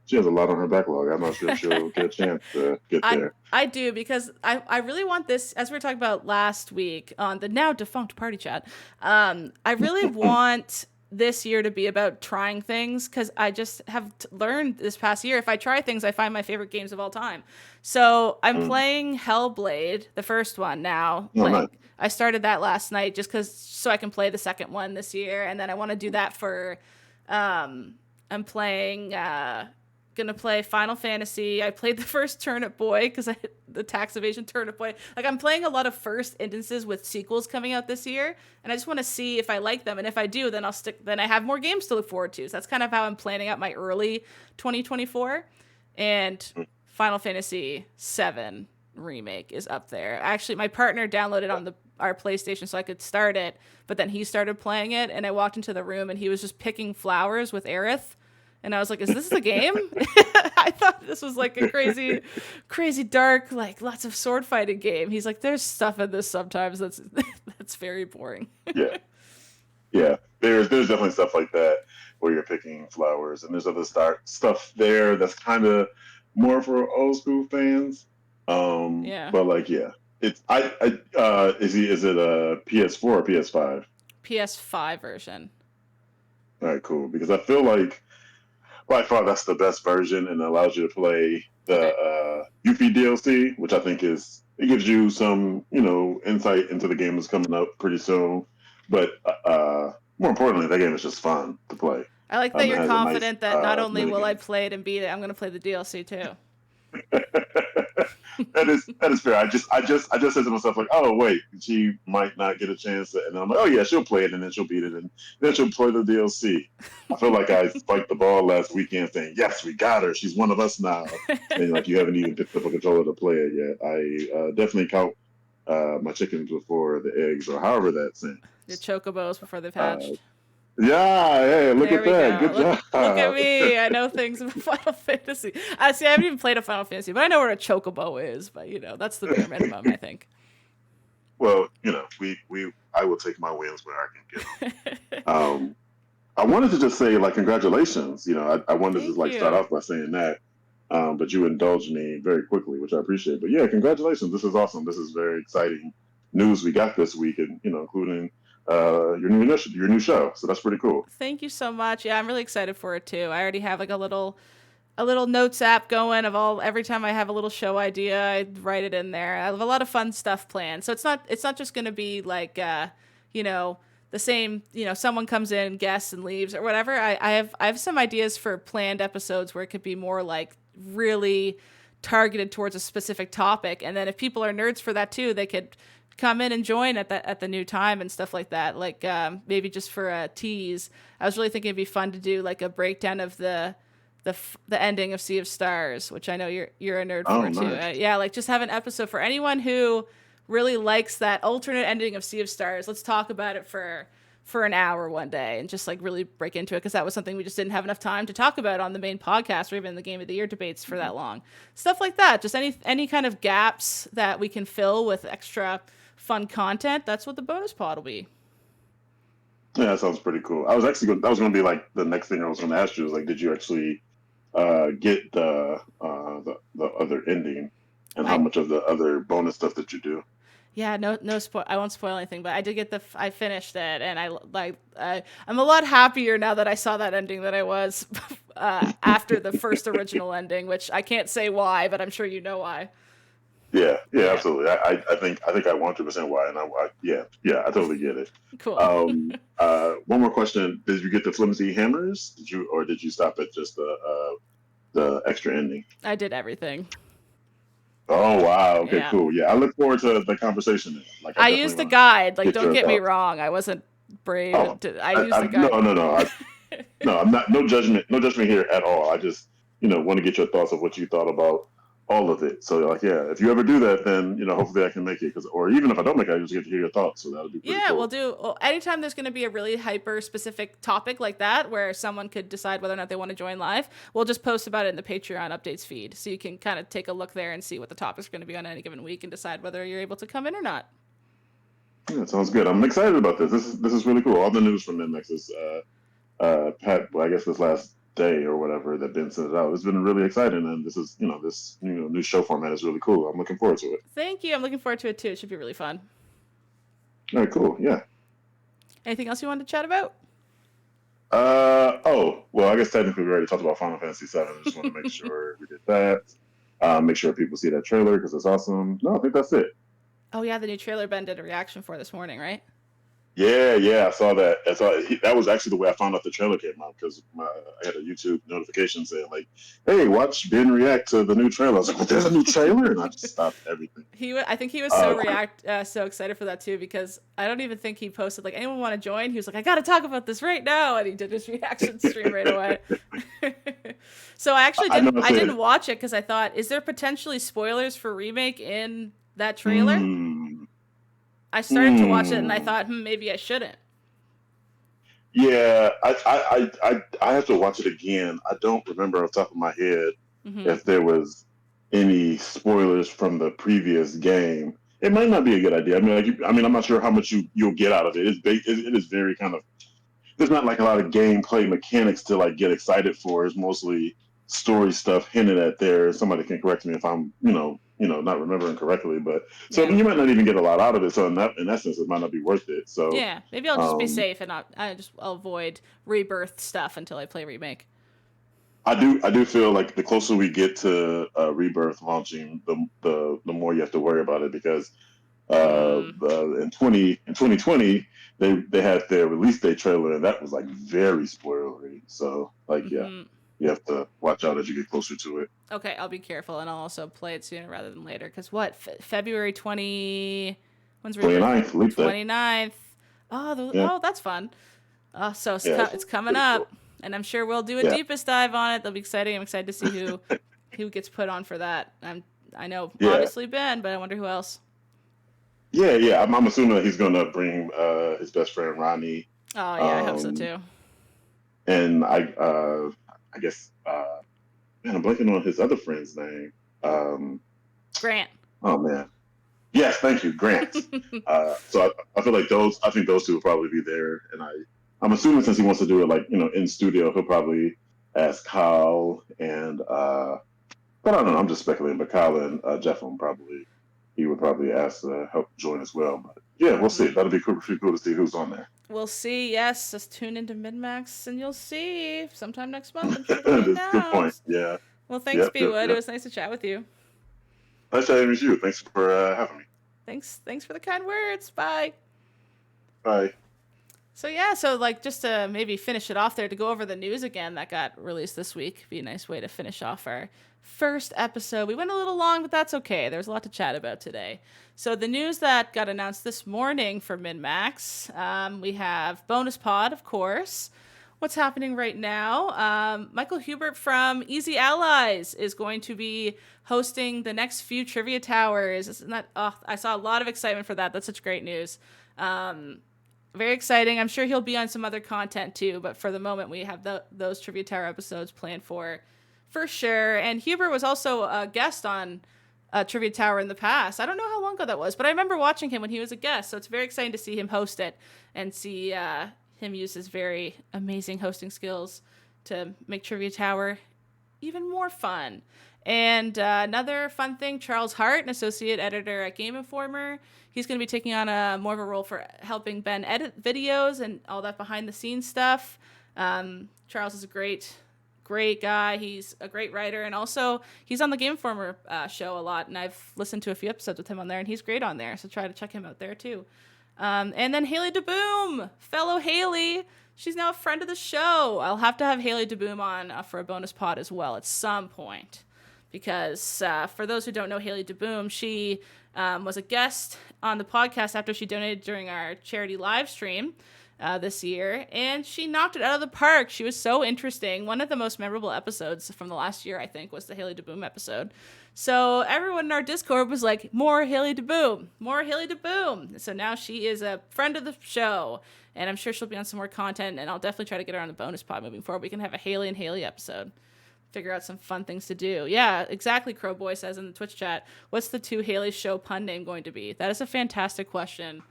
She has a lot on her backlog. I'm not sure if she'll get a chance to get there. I do, because I really want this, as we were talking about last week on the now defunct party chat, I really want this year to be about trying things, because I just have learned this past year, if I try things, I find my favorite games of all time. So I'm playing Hellblade, the first one now. Nice. I started that last night just so I can play the second one this year, and then I want to do that for I'm playing gonna play Final Fantasy. I played the first Turnip Boy because the tax evasion Turnip Boy. Like, I'm playing a lot of first instances with sequels coming out this year, and I just want to see if I like them. And if I do, then then I have more games to look forward to. So that's kind of how I'm planning out my early 2024. And Final Fantasy VII Remake is up there. Actually, my partner downloaded on our PlayStation so I could start it, but then he started playing it, and I walked into the room and he was just picking flowers with Aerith. And I was like, is this the game? I thought this was like a crazy, crazy dark, like lots of sword fighting game. He's like, there's stuff in this sometimes that's very boring. Yeah. Yeah. There's definitely stuff like that where you're picking flowers, and there's other stuff there that's kind of more for old school fans. Yeah. But like, yeah, it's is it a PS4 or PS5? PS5 version. All right, cool. Because I feel like by far that's the best version, and it allows you to play the Yuffie DLC, which I think it gives you some insight into the game that's coming up pretty soon. But more importantly, that game is just fun to play. I like that you're confident that not only will I minigame. play it and beat it, I'm going to play the DLC too. that is fair. I just said to myself like, oh wait, she might not get a chance, and then I'm like, oh yeah, she'll play it, and then she'll beat it, and then she'll play the DLC. I feel like I spiked the ball last weekend, saying, yes, we got her. She's one of us now. And like you haven't even picked up a controller to play it yet. I definitely count my chickens before the eggs, or however that's in. Your chocobos before they've hatched. Yeah, hey, look There at we that. go. Good job. Look at me. I know things about Final Fantasy. I haven't even played a Final Fantasy, but I know what a chocobo is. But that's the bare minimum, I think. Well, I will take my wins where I can get them. I wanted to just say like congratulations. I wanted Thank to you. start off by saying that, but you indulged me very quickly, which I appreciate. But yeah, congratulations. This is awesome. This is very exciting news we got this week, and including your new show. So that's pretty cool. Thank you so much. Yeah, I'm really excited for it too. I already have like a little notes app going of every time I have a little show idea, I write it in there. I have a lot of fun stuff planned. So it's not just going to be like the same, someone comes in, guests, and leaves or whatever. I have some ideas for planned episodes where it could be more like really targeted towards a specific topic, and then if people are nerds for that too, they could come in and join at the new time and stuff like that. Like maybe just for a tease, I was really thinking it'd be fun to do like a breakdown of the ending of Sea of Stars, which I know you're a nerd for too. Nice. Yeah, like just have an episode for anyone who really likes that alternate ending of Sea of Stars. Let's talk about it for an hour one day and just like really break into it, because that was something we just didn't have enough time to talk about on the main podcast or even the Game of the Year debates for that long. Stuff like that. Just any kind of gaps that we can fill with extra fun content. That's what the bonus pod will be. Yeah, that sounds pretty cool. That was going to be like the next thing I was going to ask you is like, did you actually get the other ending, and how much of the other bonus stuff that you do? Yeah, no I won't spoil anything, but I did get I finished it, and I'm a lot happier now that I saw that ending than I was after the first original ending, which I can't say why, but I'm sure you know why. Yeah, absolutely. I think I 100% why, and I totally get it. Cool. One more question: did you get the flimsy hammers? Did you stop at just the extra ending? I did everything. Oh wow! Okay, Yeah. cool. Yeah, I look forward to the conversation. Like, I used the guide. Like, get don't your get me thoughts. wrong. I wasn't brave. Oh, I used the guide. No. No, I'm not. No judgment here at all. I just want to get your thoughts of what you thought about all of it. So like, yeah, if you ever do that, then hopefully I can make it. Or even if I don't make it, I just get to hear your thoughts. So that would be pretty cool. Well, anytime there's going to be a really hyper specific topic like that where someone could decide whether or not they want to join live, we'll just post about it in the Patreon updates feed, so you can kind of take a look there and see what the topics are going to be on any given week and decide whether you're able to come in or not. Yeah, sounds good. I'm excited about this. This is really cool. All the news from MX is Pat. Well, I guess this last day or whatever that Ben sent it out. It's been really exciting, and this is this new show format is really cool. I'm looking forward to it. Thank you. I'm looking forward to it too. It should be really fun. All right, cool. Yeah. Anything else you wanted to chat about? Well, I guess technically we already talked about Final Fantasy VII. I just want to make sure we did that. Make sure people see that trailer because it's awesome. No, I think that's it. Oh yeah, the new trailer Ben did a reaction for this morning, right? Yeah, I saw that. That was actually the way I found out the trailer came out because I had a YouTube notification saying like, "Hey, watch Ben react to the new trailer." I was like, "Well, there's a new trailer," and I just stopped everything. I think he was Uh, so excited for that too, because I don't even think he posted like, anyone want to join. He was like, I gotta talk about this right now, and he did his reaction stream right away. So I actually I know didn't I I said, didn't watch it because I thought, is there potentially spoilers for remake in that trailer? hmm, I started to watch it and I hmm. thought, maybe I shouldn't. Yeah, I have to watch it again. I don't remember off the top of my head Hmm. if there was any spoilers from the previous game. It might not be a good idea. I mean, I'm not sure how much you'll get out of it. It is very kind of, there's not like a lot of gameplay mechanics to like get excited for. It's mostly story stuff hinted at there. Somebody can correct me if I'm, not remembering correctly. But so Yeah. you might not even get a lot out of it. So in that sense, it might not be worth it. So Yeah. Maybe I'll just be um, safe and I'll avoid rebirth stuff until I play remake. I do feel like the closer we get to Rebirth launching, the more you have to worry about it because Mm. in 2020 they had their release date trailer and that was like very spoilery. So like yeah, Hmm. you have to watch out as you get closer to it. Okay, I'll be careful, and I'll also play it sooner rather than later. Because what? February 20. When's Rebirth? 29th, release day. 29th. Yeah, Oh, that's fun. So yeah, it's coming pretty cool. up, and I'm sure we'll do a Yeah, deepest dive on it. That'll be exciting. I'm excited to see who gets put on for that. I know yeah, obviously Ben, but I wonder who else. yeah. I'm assuming that he's gonna bring his best friend Ronnie, Oh yeah, I hope so um, too. and I guess man, I'm blanking on his other friend's name. Um, Grant. oh man. Yes, thank you, Grant. So I feel like I think those two will probably be there, and I'm assuming since he wants to do it like in studio, he'll probably ask Kyle and but I don't know, I'm just speculating, but Kyle and Jeff he would probably ask to help join as well. But yeah, we'll see. Hmm. That'll be pretty cool to see who's on there. We'll see. Yes, just tune into MinMax, and you'll see. Sometime next month, I'm sure it'll be That's a good point. announced. Yeah. Well, thanks, Yep. B Yep. Wood. It Yep. was nice to chat with you. Nice chatting with you. Thanks for having me. Thanks for the kind words. Bye. Bye. So yeah, so like just to maybe finish it off there, to go over the news again that got released this week, be a nice way to finish off our first episode. We went a little long, but that's okay. There's a lot to chat about today. So the news that got announced this morning for MinMax, we have bonus pod, of course. What's happening right now? Michael Hubert from Easy Allies is going to be hosting the next few Trivia Towers. Isn't that? Oh, I saw a lot of excitement for that. That's such great news. Very exciting. I'm sure he'll be on some other content too, but for the moment, we have those Trivia Tower episodes planned for sure. And Hubert was also a guest on Trivia Tower in the past. I don't know how long ago that was, but I remember watching him when he was a guest. So it's very exciting to see him host it and see him use his very amazing hosting skills to make Trivia Tower even more fun. And another fun thing, Charles Hart, an associate editor at Game Informer, he's going to be taking on more of a role for helping Ben edit videos and all that behind the scenes stuff. Charles is a great guy. He's a great writer, and also he's on the Game Informer show a lot, and I've listened to a few episodes with him on there, and he's great on there, so try to check him out there too. And then Haley DeBoom, fellow Haley. She's now a friend of the show. I'll have to have Haley DeBoom on for a bonus pod as well at some point. Because for those who don't know Haley DeBoom, she was a guest on the podcast after she donated during our charity live stream this year. And she knocked it out of the park. She was so interesting. One of the most memorable episodes from the last year, I think, was the Haley DeBoom episode. So everyone in our Discord was like, more Haley DeBoom, more Haley DeBoom. So now she is a friend of the show. And I'm sure she'll be on some more content. And I'll definitely try to get her on the bonus pod moving forward. We can have a Haley and Haley episode. Figure out some fun things to do. Yeah, exactly. Crowboy says in the Twitch chat, what's the two Haley show pun name going to be? That is a fantastic question.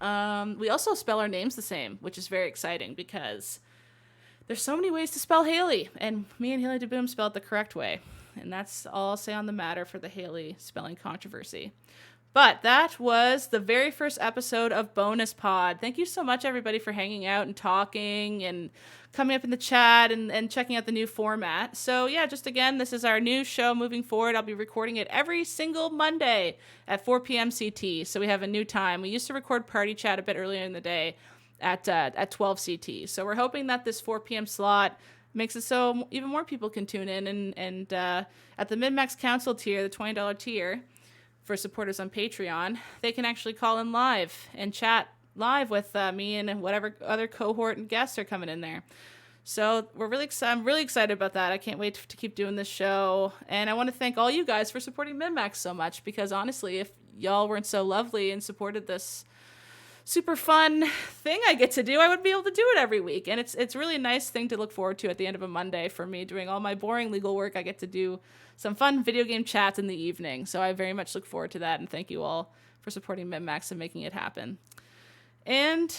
We also spell our names the same, which is very exciting because there's so many ways to spell Haley, and me and Haley DeBoom spell it the correct way. And that's all I'll say on the matter for the Haley spelling controversy. But that was the very first episode of Bonus Pod. Thank you so much, everybody, for hanging out and talking and coming up in the chat and checking out the new format. So, yeah, just again, this is our new show moving forward. I'll be recording it every single Monday at 4 p.m. CT. So we have a new time. We used to record Party Chat a bit earlier in the day at 12 CT. So we're hoping that this 4 p.m. slot makes it so even more people can tune in. And at the Min-Max Council tier, the $20 tier, for supporters on Patreon, they can actually call in live and chat live with me and whatever other cohort and guests are coming in there. So I'm really excited about that. I can't wait to keep doing this show. And I want to thank all you guys for supporting Min-Max so much, because honestly, if y'all weren't so lovely and supported this super fun thing I get to do, I would be able to do it every week. And it's really a nice thing to look forward to at the end of a Monday for me. Doing all my boring legal work, I get to do some fun video game chats in the evening. So I very much look forward to that. And thank you all for supporting Min-Max and making it happen. And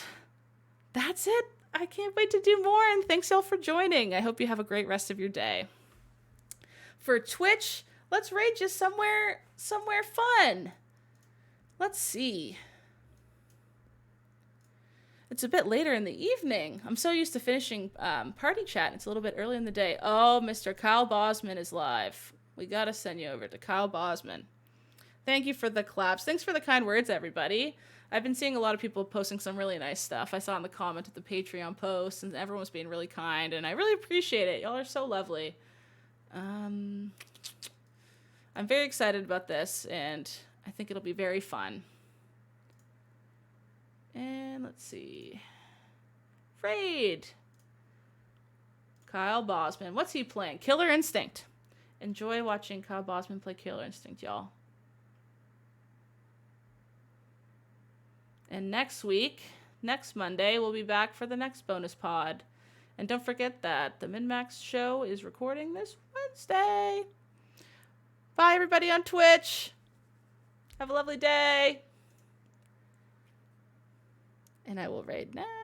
that's it. I can't wait to do more. And thanks y'all for joining. I hope you have a great rest of your day. For Twitch, let's raid just somewhere fun. Let's see. It's a bit later in the evening. I'm so used to finishing Party Chat. It's a little bit early in the day. Oh, Mr. Kyle Bosman is live. We got to send you over to Kyle Bosman. Thank you for the claps. Thanks for the kind words, everybody. I've been seeing a lot of people posting some really nice stuff. I saw in the comment of the Patreon post, and everyone was being really kind, and I really appreciate it. Y'all are so lovely. I'm very excited about this, and I think it'll be very fun. And let's see. Raid. Kyle Bosman. What's he playing? Killer Instinct. Enjoy watching Kyle Bosman play Killer Instinct, y'all. And next Monday, we'll be back for the next bonus pod. And don't forget that the Min-Max show is recording this Wednesday. Bye, everybody on Twitch. Have a lovely day. And I will raid now.